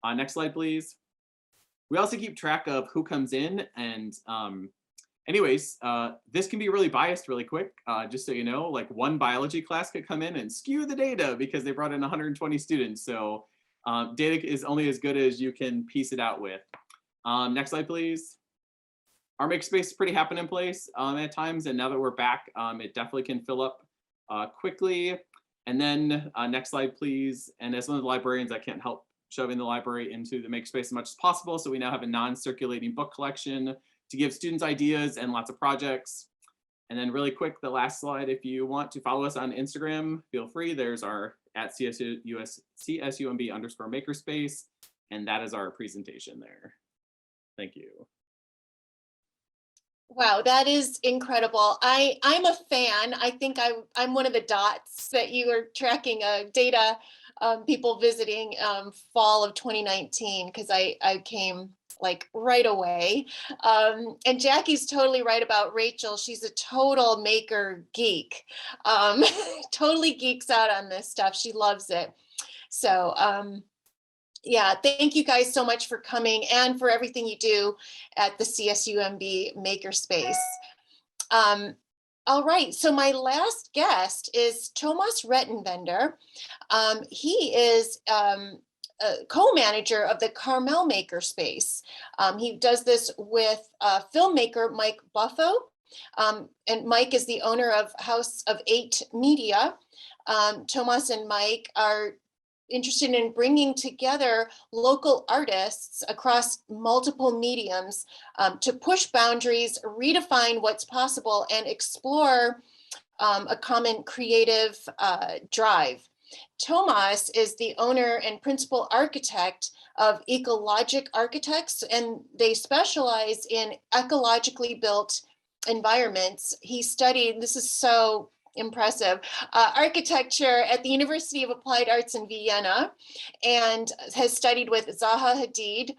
Next slide, please. We also keep track of who comes in, and anyways, this can be really biased really quick, just so you know, one biology class could come in and skew the data because they brought in 120 students. So data is only as good as you can piece it out with. Next slide, please. Our Makerspace is pretty happening place at times, and now that we're back, it definitely can fill up quickly. And then next slide, please. And as one of the librarians, I can't help shoving the library into the makerspace as much as possible. So we now have a non-circulating book collection to give students ideas and lots of projects. And then really quick, the last slide, if you want to follow us on Instagram, feel free. There's our @CSUMB_makerspace, and that is our presentation there. Thank you.
Wow, that is incredible. I'm a fan. I think I'm one of the dots that you are tracking data, people visiting fall of 2019, because I came like right away. And Jackie's totally right about Rachel. She's a total maker geek, totally geeks out on this stuff. She loves it. So yeah, thank you guys so much for coming and for everything you do at the CSUMB Makerspace. All right, so my last guest is Tomas Rettenbender. He is a co-manager of the Carmel Makerspace. He does this with filmmaker Mike Buffo, and Mike is the owner of House of 8 Media. Tomas and Mike are interested in bringing together local artists across multiple mediums to push boundaries, redefine what's possible, and explore a common creative drive. Tomas is the owner and principal architect of Ecologic Architects, and they specialize in ecologically built environments. He studied, this is so impressive, architecture at the University of Applied Arts in Vienna, and has studied with Zaha Hadid,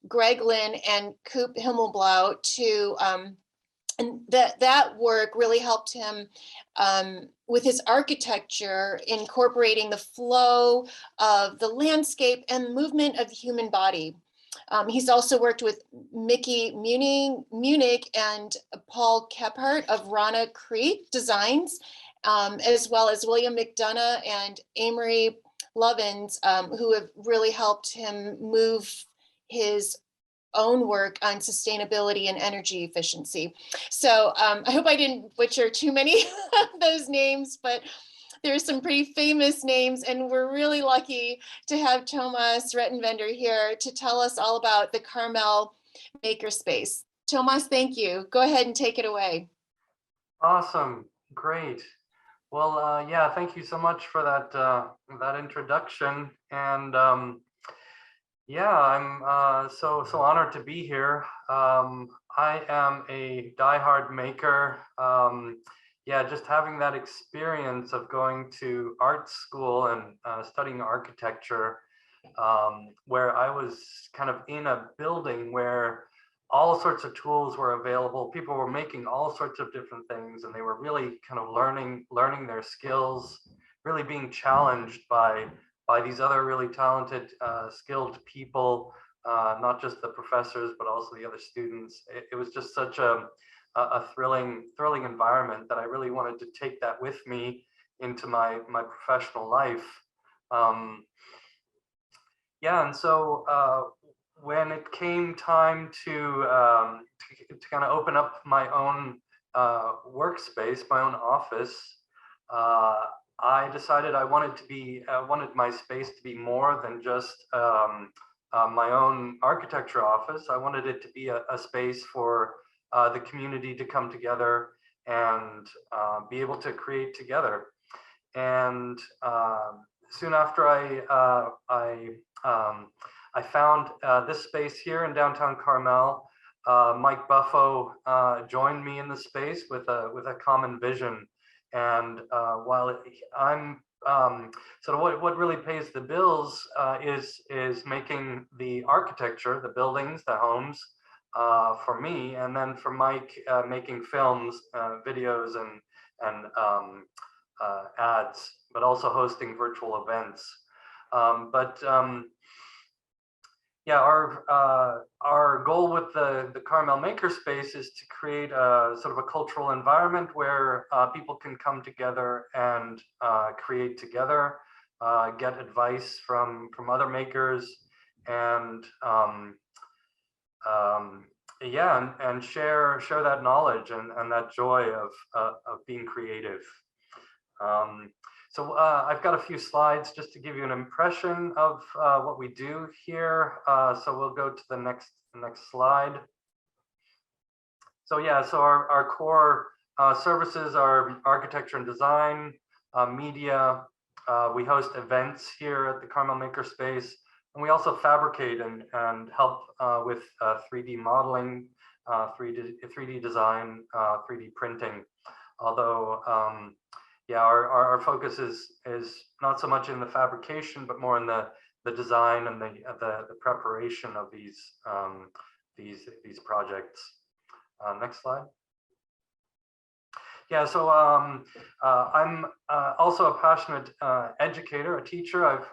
Greg Lynn, and Coop Himmelblau to, and that work really helped him with his architecture, incorporating the flow of the landscape and movement of the human body. He's also worked with Mickey Munich and Paul Kephart of Rana Creek Designs, as well as William McDonough and Amory Lovins, who have really helped him move his own work on sustainability and energy efficiency. So I hope I didn't butcher too many of those names, but there's some pretty famous names, and we're really lucky to have Tomas Rettenbender here to tell us all about the Carmel Makerspace. Tomas, thank you. Go ahead and take it away.
Awesome, great. Well, yeah, thank you so much for that that introduction. And yeah, I'm so honored to be here. I am a diehard maker. Yeah, just having that experience of going to art school and studying architecture, where I was kind of in a building where all sorts of tools were available. People were making all sorts of different things, and they were really kind of learning their skills, really being challenged by these other really talented, skilled people, not just the professors, but also the other students. It was just such a thrilling environment that I really wanted to take that with me into my professional life. Yeah, and so when it came time to kind of open up my own workspace, my own office, I decided I wanted my space to be more than just my own architecture office. I wanted it to be a space for the community to come together and be able to create together. And soon after I found this space here in downtown Carmel. Mike Buffo joined me in the space with a common vision. And while I'm sort of what really pays the bills is making the architecture, the buildings, the homes for me, and then for Mike making films, videos, and ads, but also hosting virtual events. Yeah, our goal with the Carmel Makerspace is to create a sort of a cultural environment where people can come together and create together, get advice from other makers, and yeah, and share that knowledge and that joy of being creative. So I've got a few slides just to give you an impression of what we do here. So we'll go to the next slide. So yeah, so our core services are architecture and design, media. We host events here at the Carmel Makerspace, and we also fabricate and help with 3D modeling, 3D design, 3D printing. Although, yeah, our focus is not so much in the fabrication, but more in the design and the preparation of these projects. Next slide. Yeah, so I'm also a passionate educator, a teacher. I've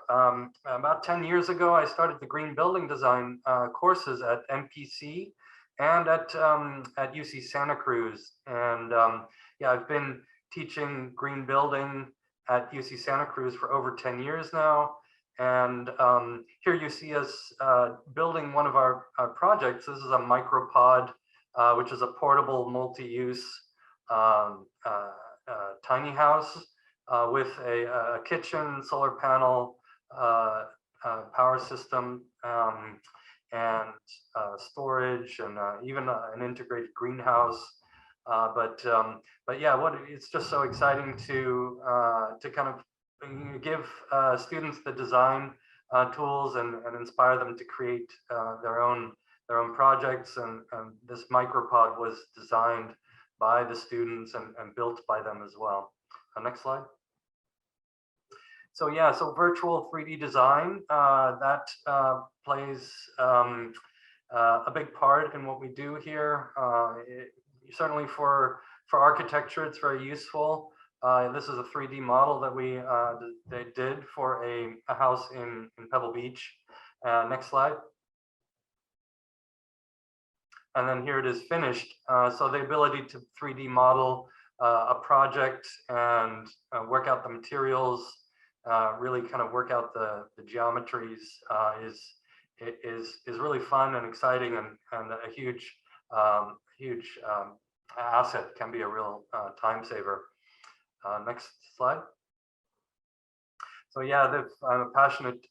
about 10 years ago, I started the green building design courses at MPC and at UC Santa Cruz. And yeah, I've been teaching green building at UC Santa Cruz for over 10 years now. And here you see us building one of our projects. This is a micropod, which is a portable multi-use tiny house with a kitchen, solar panel, power system, and storage, and even an integrated greenhouse. But yeah, it's just so exciting to kind of give students the design tools and inspire them to create their own projects. And this micropod was designed by the students and built by them as well. Next slide. So yeah, so virtual 3D design, that plays a big part in what we do here. Certainly for architecture, it's very useful. This is a 3D model that they did for a house in Pebble Beach. Next slide. And then here it is finished. So the ability to 3D model a project and work out the materials, really kind of work out the geometries is really fun and exciting, and a huge asset, can be a real time saver. Next slide. So yeah, I'm a passionate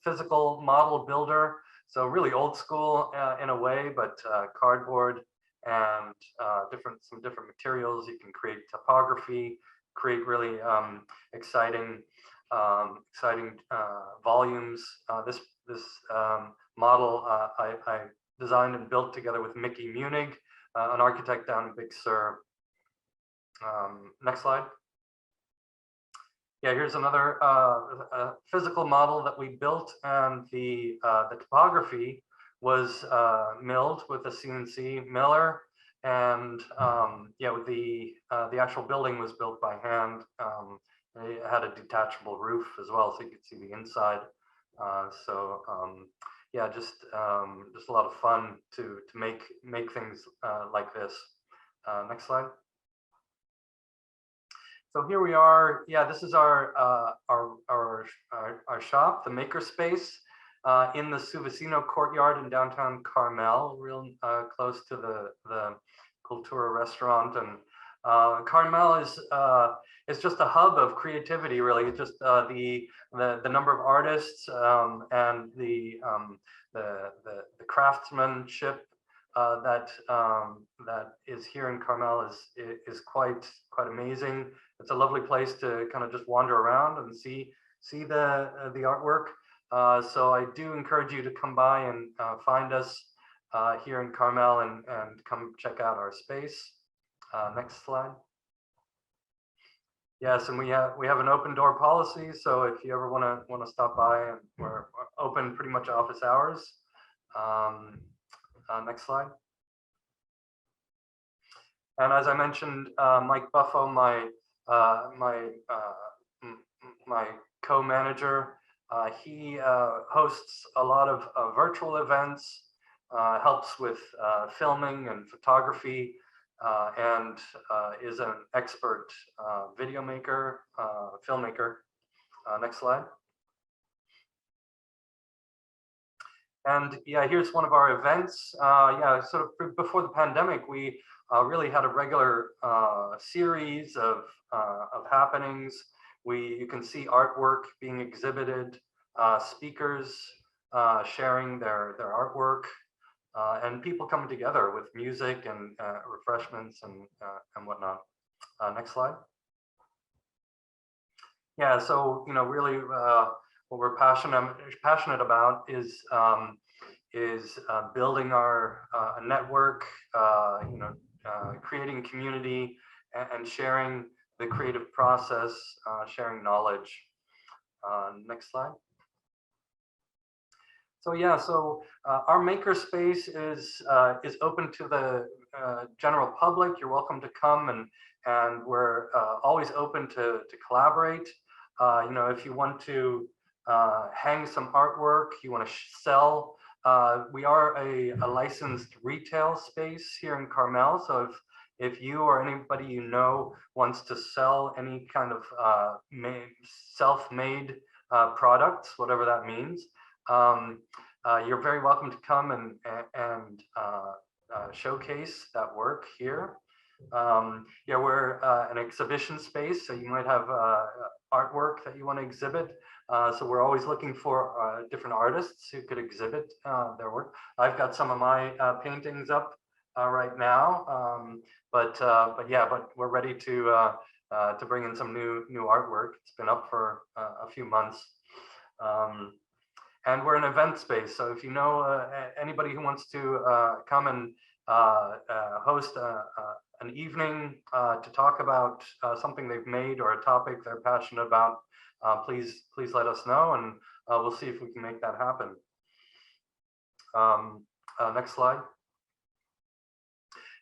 physical model builder. So really old school in a way, but cardboard and some different materials. You can create topography, create really exciting volumes. This model I designed and built together with Mickey Munig, an architect down in Big Sur. Next slide. Yeah, here's another physical model that we built, and the topography was milled with a CNC miller, and yeah, with the actual building was built by hand. It had a detachable roof as well, so you could see the inside. Yeah, just a lot of fun to make things like this. Next slide. So here we are. Yeah, this is our shop, the Makerspace, in the Suvecino courtyard in downtown Carmel, real close to the Cultura restaurant. And Carmel is just a hub of creativity, really. It's just the number of artists and the craftsmanship that is here in Carmel is quite amazing. It's a lovely place to kind of just wander around and see the artwork. So I do encourage you to come by and find us here in Carmel and come check out our space. Next slide. Yes, and we have an open door policy. So if you ever want to stop by, and we're open pretty much office hours. Next slide. And as I mentioned, Mike Buffo, my co-manager, he hosts a lot of virtual events, helps with filming and photography, and is an expert video maker, filmmaker. Next slide. And yeah, here's one of our events. Yeah, sort of before the pandemic, we really had a regular series of happenings You can see artwork being exhibited, speakers sharing their artwork, and people coming together with music and refreshments and whatnot. Next slide. Yeah, so really, what we're passionate about is building our network, creating community and sharing the creative process, sharing knowledge. Next slide. So yeah, so our makerspace is open to the general public. You're welcome to come, and we're always open to collaborate. If you want to hang some artwork, you want to sell. We are a licensed retail space here in Carmel. So if you or anybody you know wants to sell any kind of self-made products, whatever that means, you're very welcome to come and showcase that work here. Yeah, we're an exhibition space, so you might have artwork that you want to exhibit. So we're always looking for different artists who could exhibit their work. I've got some of my paintings up right now, but we're ready to bring in some new artwork. It's been up for a few months. And we're an event space, so if you know anybody who wants to come and host an evening to talk about something they've made or a topic they're passionate about, please let us know, and we'll see if we can make that happen. Next slide.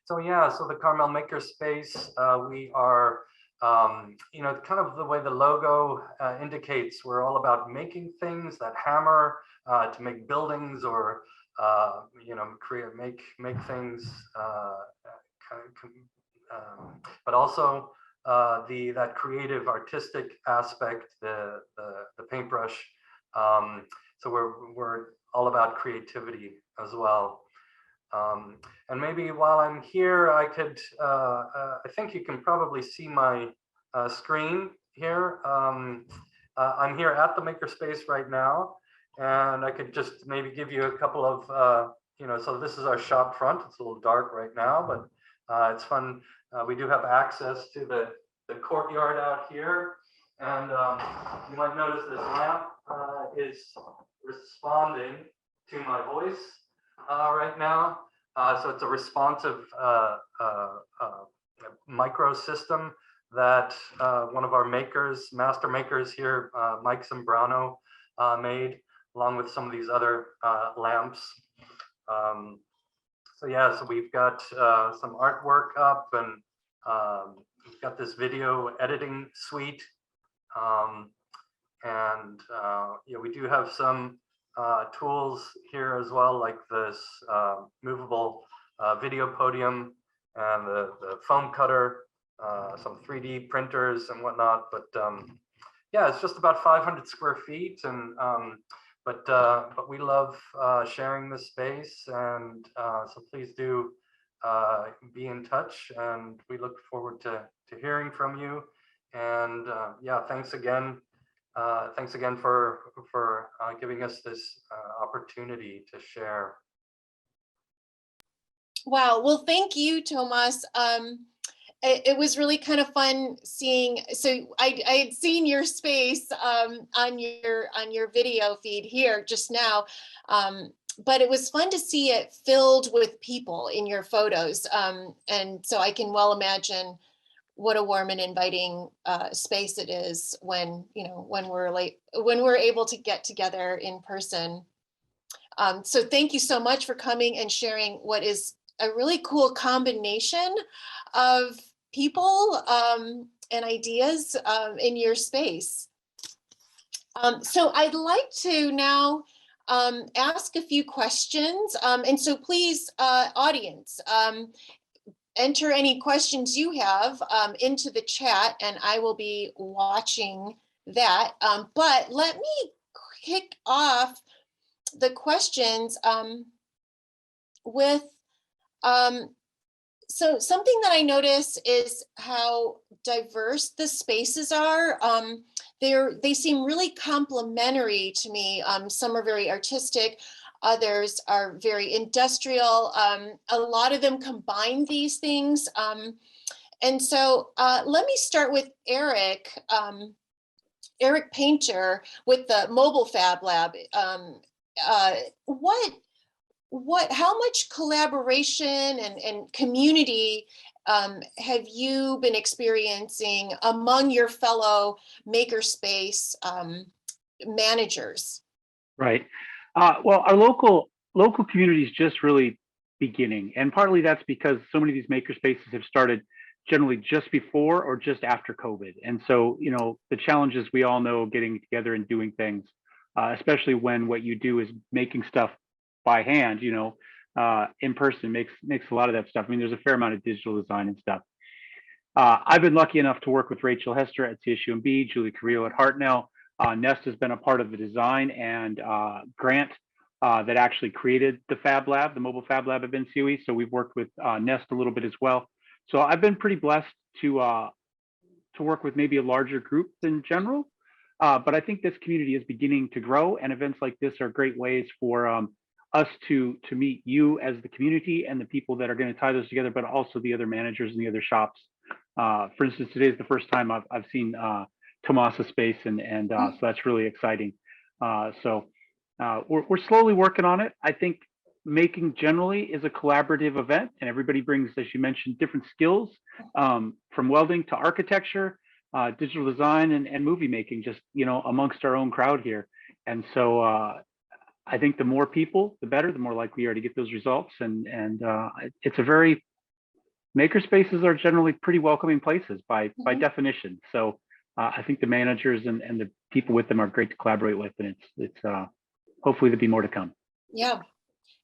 So yeah, so the Carmel Makerspace, we are, kind of the way the logo indicates, we're all about making things that hammer to make buildings or, make things, but also that creative artistic aspect, the paintbrush. So we're all about creativity as well. And maybe while I'm here, I could, I think you can probably see my screen here. I'm here at the Makerspace right now, and I could just maybe give you a couple of, so this is our shop front. It's a little dark right now, but it's fun. We do have access to the courtyard out here. And you might notice this lamp is responding to my voice right now. So it's a responsive micro system that one of our master makers here, Mike Zambrano, made, along with some of these other lamps. So yeah, so we've got some artwork up, and we've got this video editing suite. Yeah, we do have some tools here as well, like this movable video podium and the foam cutter, some 3D printers and whatnot. But yeah, it's just about 500 square feet, and but we love sharing this space, and so please do be in touch, and we look forward to hearing from you. And yeah, thanks again for giving us this opportunity to share.
Wow, well, thank you, Tomas. It was really kind of fun seeing. So I had seen your space on your video feed here just now, but it was fun to see it filled with people in your photos, and so I can well imagine what a warm and inviting space it is when we're able to get together in person. So thank you so much for coming and sharing what is a really cool combination of people and ideas in your space. So I'd like to now ask a few questions. And so please, audience, enter any questions you have into the chat, and I will be watching that. But let me kick off the questions with, so something that I notice is how diverse the spaces are. they seem really complementary to me. Some are very artistic, others are very industrial. A lot of them combine these things. And so let me start with Eric. Eric Painter with the Mobile Fab Lab. How much collaboration and community have you been experiencing among your fellow Makerspace managers?
Right. Well, our local community is just really beginning, and partly that's because so many of these makerspaces have started generally just before or just after COVID. And so, you know, the challenges we all know getting together and doing things, especially when what you do is making stuff by hand, you know, in person makes a lot of that stuff. I mean, there's a fair amount of digital design and stuff. I've been lucky enough to work with Rachel Hester at CSUMB, Julie Carrillo at Hartnell. Nest has been a part of the design, and Grant that actually created the Fab Lab, the mobile Fab Lab at NCOE. So we've worked with Nest a little bit as well. So I've been pretty blessed to work with maybe a larger group than general, but I think this community is beginning to grow, and events like this are great ways for us to meet you as the community and the people that are going to tie those together, but also the other managers and the other shops. For instance, today is the first time I've seen Tomasa space, and so that's really exciting. So we're slowly working on it. I think making generally is a collaborative event, and everybody brings, as you mentioned, different skills, from welding to architecture, digital design, and movie making, just, you know, amongst our own crowd here. And so I think the more people, the better, the more likely you are to get those results. And it's a very, makerspaces are generally pretty welcoming places by definition. So I think the managers and the people with them are great to collaborate with, and it's hopefully there'll be more to come.
Yeah.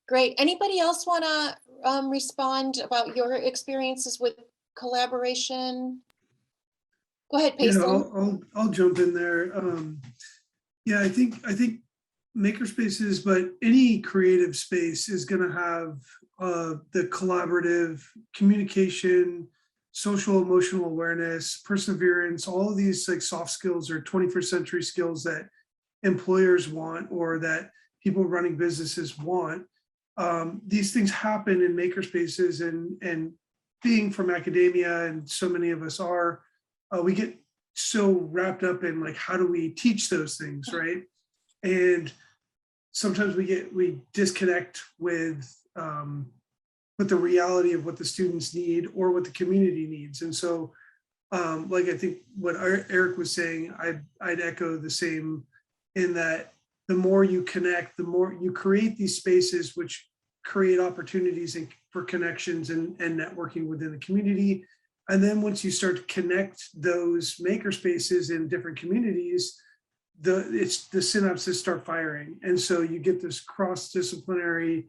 Great. Anybody else want to respond about your experiences with collaboration? Go ahead, Payson.
Yeah, I'll jump in there. Yeah, I think makerspaces, but any creative space is going to have the collaborative communication, social emotional awareness, perseverance, all of these like soft skills or 21st century skills that employers want or that people running businesses want. These things happen in makerspaces, and being from academia, and so many of us are, we get so wrapped up in like, how do we teach those things, right? And sometimes we disconnect with the reality of what the students need or what the community needs. And so, like I think what Eric was saying, I'd echo the same, in that the more you connect, the more you create these spaces which create opportunities for connections and networking within the community. And then once you start to connect those maker spaces in different communities, the synapses start firing. And so you get this cross-disciplinary,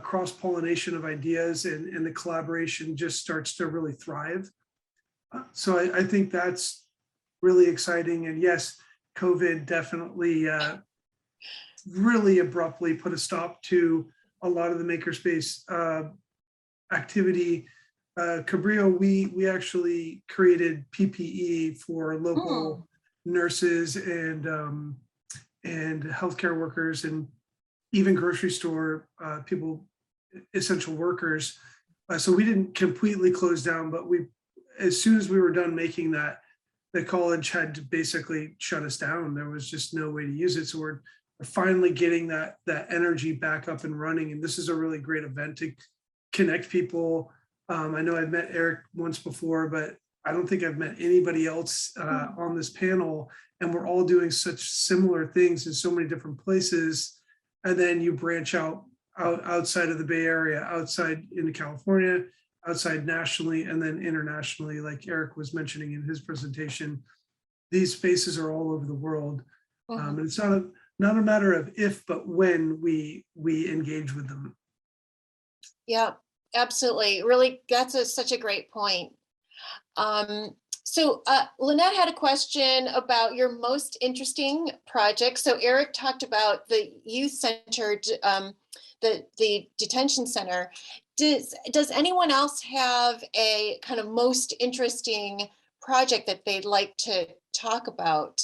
cross-pollination of ideas, and the collaboration just starts to really thrive. So I think that's really exciting. And yes, COVID definitely really abruptly put a stop to a lot of the makerspace activity. Cabrillo, we actually created PPE for local nurses and healthcare workers, and even grocery store people, essential workers. So we didn't completely close down, but as soon as we were done making that, the college had to basically shut us down. There was just no way to use it. So we're finally getting that energy back up and running. And this is a really great event to connect people. I know I've met Eric once before, but I don't think I've met anybody else on this panel. And we're all doing such similar things in so many different places. And then you branch outside of the Bay Area, outside into California, outside nationally, and then internationally, like Eric was mentioning in his presentation. These spaces are all over the world. And it's not a matter of if, but when we engage with them.
Yeah, absolutely. Really, that's such a great point. So Lynette had a question about your most interesting project. So Eric talked about the youth-centered, the detention center. Does anyone else have a kind of most interesting project that they'd like to talk about?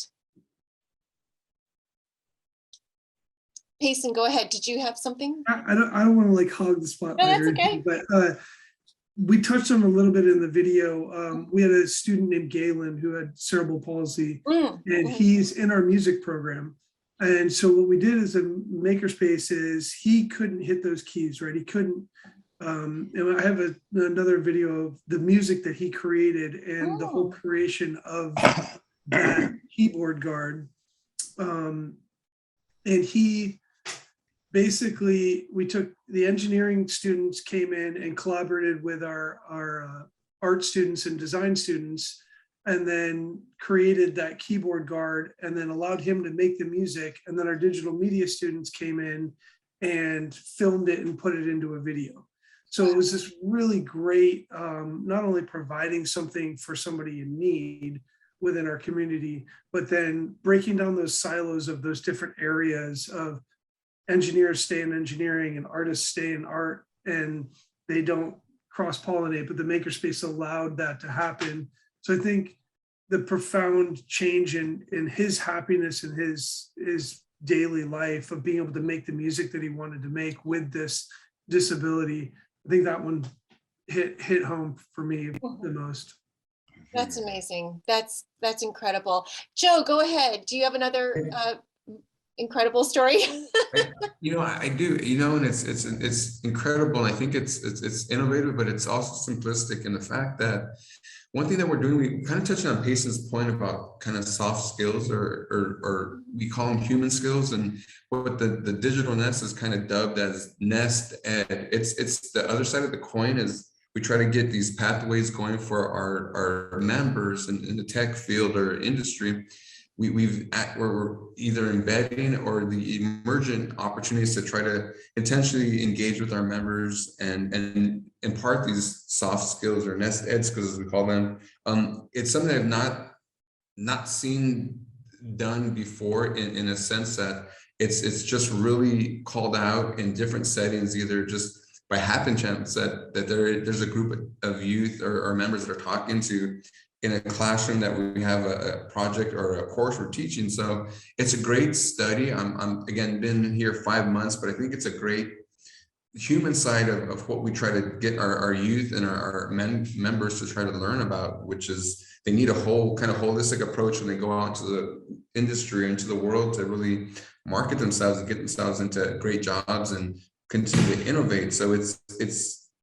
Payson, go ahead. Did you have something?
I don't want to like hog the spotlight,
No, that's
or anything,
okay.
but we touched on a little bit in the video. We had a student named Galen who had cerebral palsy, and he's in our music program. And so what we did as a makerspace is he couldn't hit those keys, right? He couldn't. And I have another video of the music that he created and the whole creation of that keyboard guard. And he basically, we took the engineering students came in and collaborated with our art students and design students, and then created that keyboard guard and then allowed him to make the music. And then our digital media students came in and filmed it and put it into a video. So it was this really great, not only providing something for somebody in need within our community, but then breaking down those silos of those different areas of engineers stay in engineering and artists stay in art, and they don't cross-pollinate, but the makerspace allowed that to happen. So I think the profound change in his happiness and his daily life of being able to make the music that he wanted to make with this disability, I think that one hit home for me the most.
That's amazing. That's incredible. Joe, go ahead. Do you have another incredible story?
I do, and it's incredible. And I think it's innovative, but it's also simplistic in the fact that one thing that we're doing, we kind of touched on Payson's point about kind of soft skills, or we call them human skills, and what the digital nest is kind of dubbed as Nest Ed. It's the other side of the coin. Is we try to get these pathways going for our members in the tech field or industry. We're either embedding or the emergent opportunities to try to intentionally engage with our members and impart these soft skills, or nest ed skills as we call them. It's something I've not seen done before in a sense that it's just really called out in different settings, either just by happen chance that there's a group of youth or members that are talking to in a classroom that we have a project or a course we're teaching. So it's a great study. I'm again been here 5 months, but I think it's a great human side of what we try to get our youth and our members to try to learn about, which is they need a whole kind of holistic approach when they go out into the industry, into the world, to really market themselves and get themselves into great jobs and continue to innovate. So it's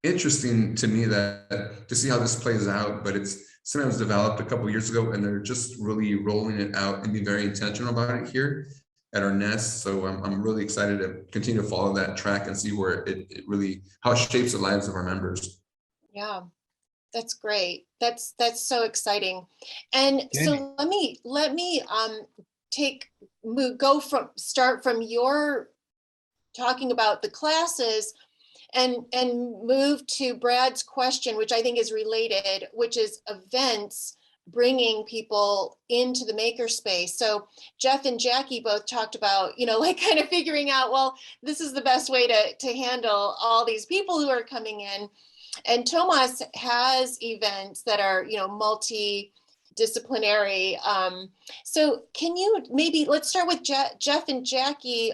interesting to me that to see how this plays out, but it's something that was developed a couple of years ago, and they're just really rolling it out and being very intentional about it here at our nest. So I'm really excited to continue to follow that track and see where it really, how it shapes the lives of our members.
Yeah, that's great. That's so exciting. And so let me start from your talking about the classes and move to Brad's question, which I think is related, which is events bringing people into the makerspace. So Jeff and Jackie both talked about, like kind of figuring out, well, this is the best way to handle all these people who are coming in. And Tomas has events that are, multidisciplinary. So can you let's start with Jeff and Jackie.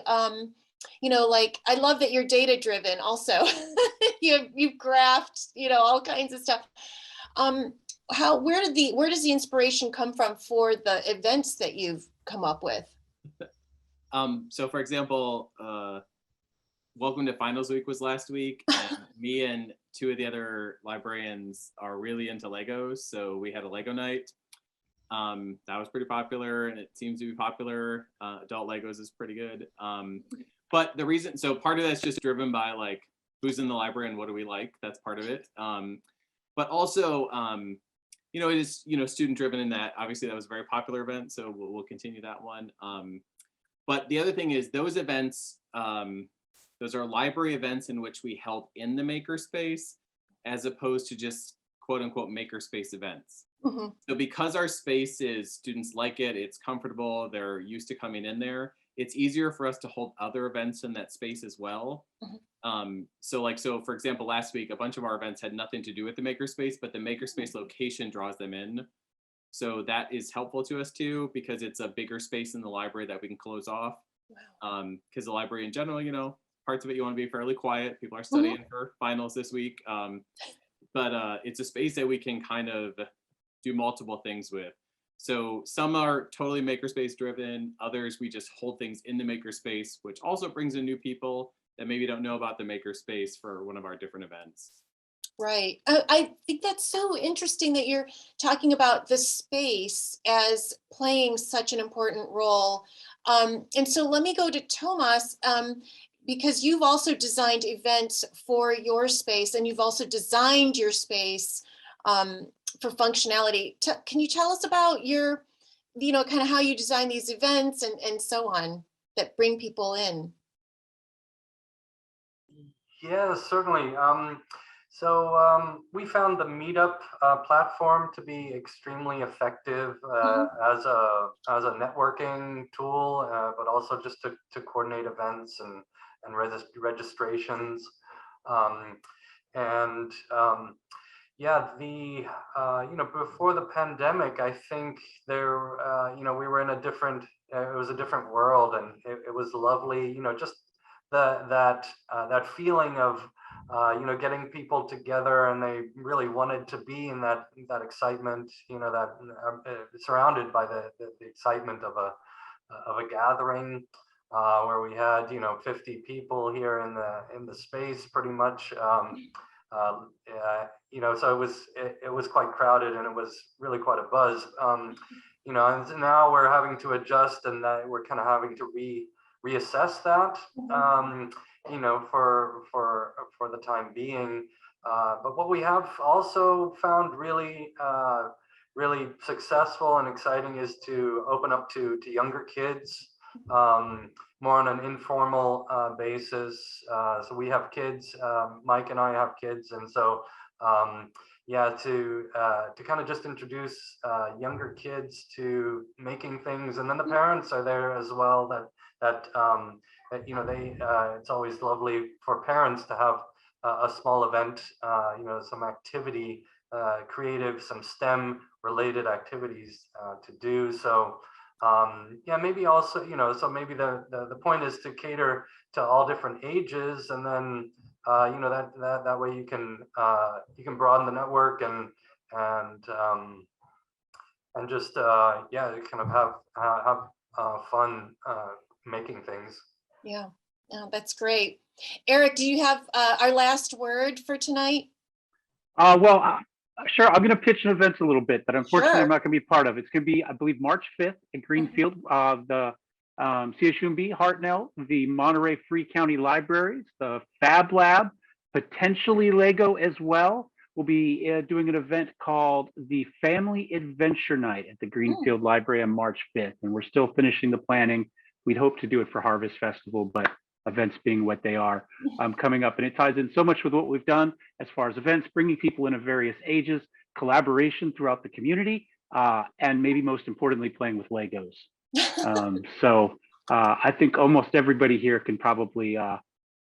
I love that you're data driven also. You've graphed, all kinds of stuff. Where does the inspiration come from for the events that you've come up with?
So for example, Welcome to Finals Week was last week, and me and two of the other librarians are really into Legos. So we had a Lego night. That was pretty popular, and it seems to be popular. Adult Legos is pretty good. But the reason, so part of that's just driven by like who's in the library and what do we like. That's part of it. But also, it is student driven in that obviously that was a very popular event, so we'll continue that one. But the other thing is those events, those are library events in which we help in the makerspace, as opposed to just quote unquote makerspace events. Mm-hmm. So because our space is, students like it, it's comfortable, they're used to coming in there, it's easier for us to hold other events in that space as well. Mm-hmm. So for example, last week, a bunch of our events had nothing to do with the makerspace, but the makerspace location draws them in. So that is helpful to us too, because it's a bigger space in the library that we can close off. because the library in general, you know, parts of it you want to be fairly quiet. People are studying for finals this week. But it's a space that we can kind of do multiple things with. So some are totally makerspace driven, others we just hold things in the makerspace, which also brings in new people that maybe don't know about the makerspace for one of our different events.
Right. I think that's so interesting that you're talking about the space as playing such an important role. And so let me go to Tomas, because you've also designed events for your space, and you've also designed your space for functionality. Can you tell us about your, you know, kind of how you design these events and so on that bring people in?
Yeah, certainly. We found the Meetup platform to be extremely effective as a networking tool, but also just to coordinate events and registrations. Yeah, you know, before the pandemic, I think there, you know, we were in a different, it was a different world, and it was lovely, you know, just that feeling of, you know, getting people together, and they really wanted to be in that excitement, you know, that surrounded by the excitement of a gathering, where we had, you know, 50 people here in the space pretty much. You know, so it was quite crowded, and it was really quite a buzz. You know, and now we're having to adjust, and we're kind of having to reassess that. You know, for the time being. But what we have also found really successful and exciting is to open up to younger kids, more on an informal basis. So we have kids, Mike and I have kids, and so yeah, to kind of just introduce younger kids to making things, and then the parents are there as well. That you know, it's always lovely for parents to have a small event, you know, some activity, creative, some STEM related activities to do. So yeah, maybe also, you know, so maybe the point is to cater to all different ages, and then you know, that way you can broaden the network and just yeah, kind of have fun making things.
Yeah, oh, that's great. Eric, do you have our last word for tonight?
Well, sure. I'm going to pitch an event a little bit that unfortunately I'm
Sure.
not going to be part of. It's going to be, I believe, March 5th at Greenfield, the CSUMB, Hartnell, the Monterey Free County Libraries, the Fab Lab, potentially Lego as well. We'll be doing an event called the Family Adventure Night at the Greenfield Library on March 5th. And we're still finishing the planning. We'd hope to do it for Harvest Festival, but events being what they are coming up. And it ties in so much with what we've done as far as events, bringing people in of various ages, collaboration throughout the community, and maybe most importantly, playing with Legos. So I think almost everybody here can probably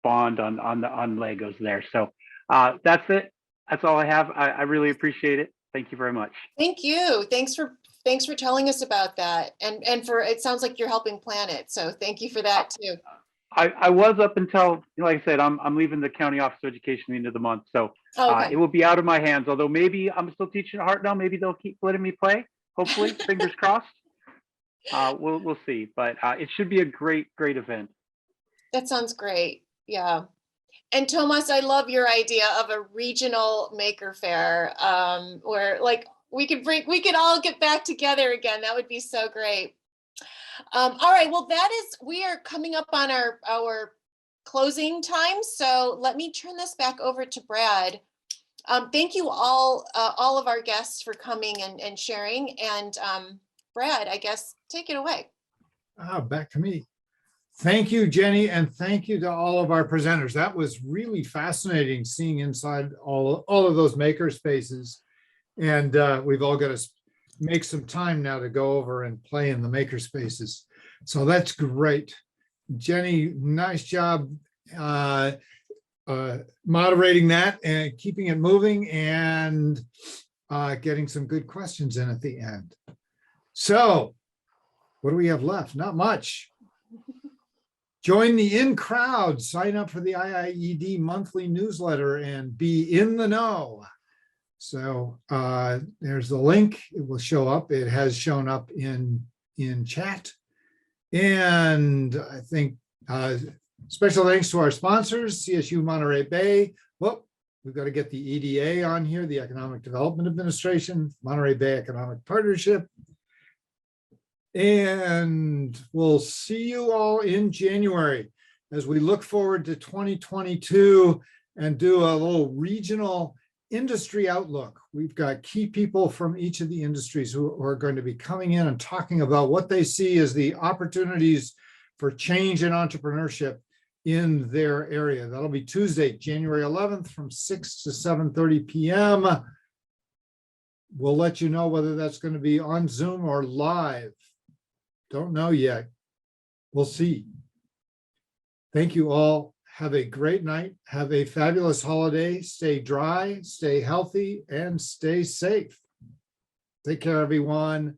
bond on Legos there. So that's it. That's all I have. I really appreciate it. Thank you very much.
Thank you. Thanks for telling us about that. And for, it sounds like you're helping plan it. So thank you for that too.
I was up until, like I said, I'm leaving the County Office of Education at the end of the month. So
Okay.
it will be out of my hands, although maybe I'm still teaching at Hartnell. Maybe they'll keep letting me play. Hopefully, fingers crossed. We'll see, but it should be a great event.
That sounds great. Yeah. And Tomas, I love your idea of a regional maker fair, where like we could all get back together again. That would be so great. All right, well, we are coming up on our closing time. So let me turn this back over to Brad. Thank you all of our guests for coming and sharing. And Brad, I guess, take it away.
Back to me. Thank you, Jenny, and thank you to all of our presenters. That was really fascinating seeing inside all of those maker spaces. And we've all got to make some time now to go over and play in the maker spaces. So that's great. Jenny, nice job moderating that and keeping it moving and getting some good questions in at the end. So what do we have left? Not much. Join the in crowd, sign up for the IIED monthly newsletter and be in the know. So there's the link. It will show up. It has shown up in chat. And I think special thanks to our sponsors, CSU Monterey Bay. Well, we've got to get the EDA on here, the Economic Development Administration, Monterey Bay Economic Partnership. And we'll see you all in January as we look forward to 2022 and do a little regional industry outlook. We've got key people from each of the industries who are going to be coming in and talking about what they see as the opportunities for change and entrepreneurship in their area. That'll be Tuesday, January 11th from 6 to 7:30 p.m. We'll let you know whether that's going to be on Zoom or live. Don't know yet. We'll see. Thank you all. Have a great night. Have a fabulous holiday. Stay dry, stay healthy, and stay safe. Take care, everyone.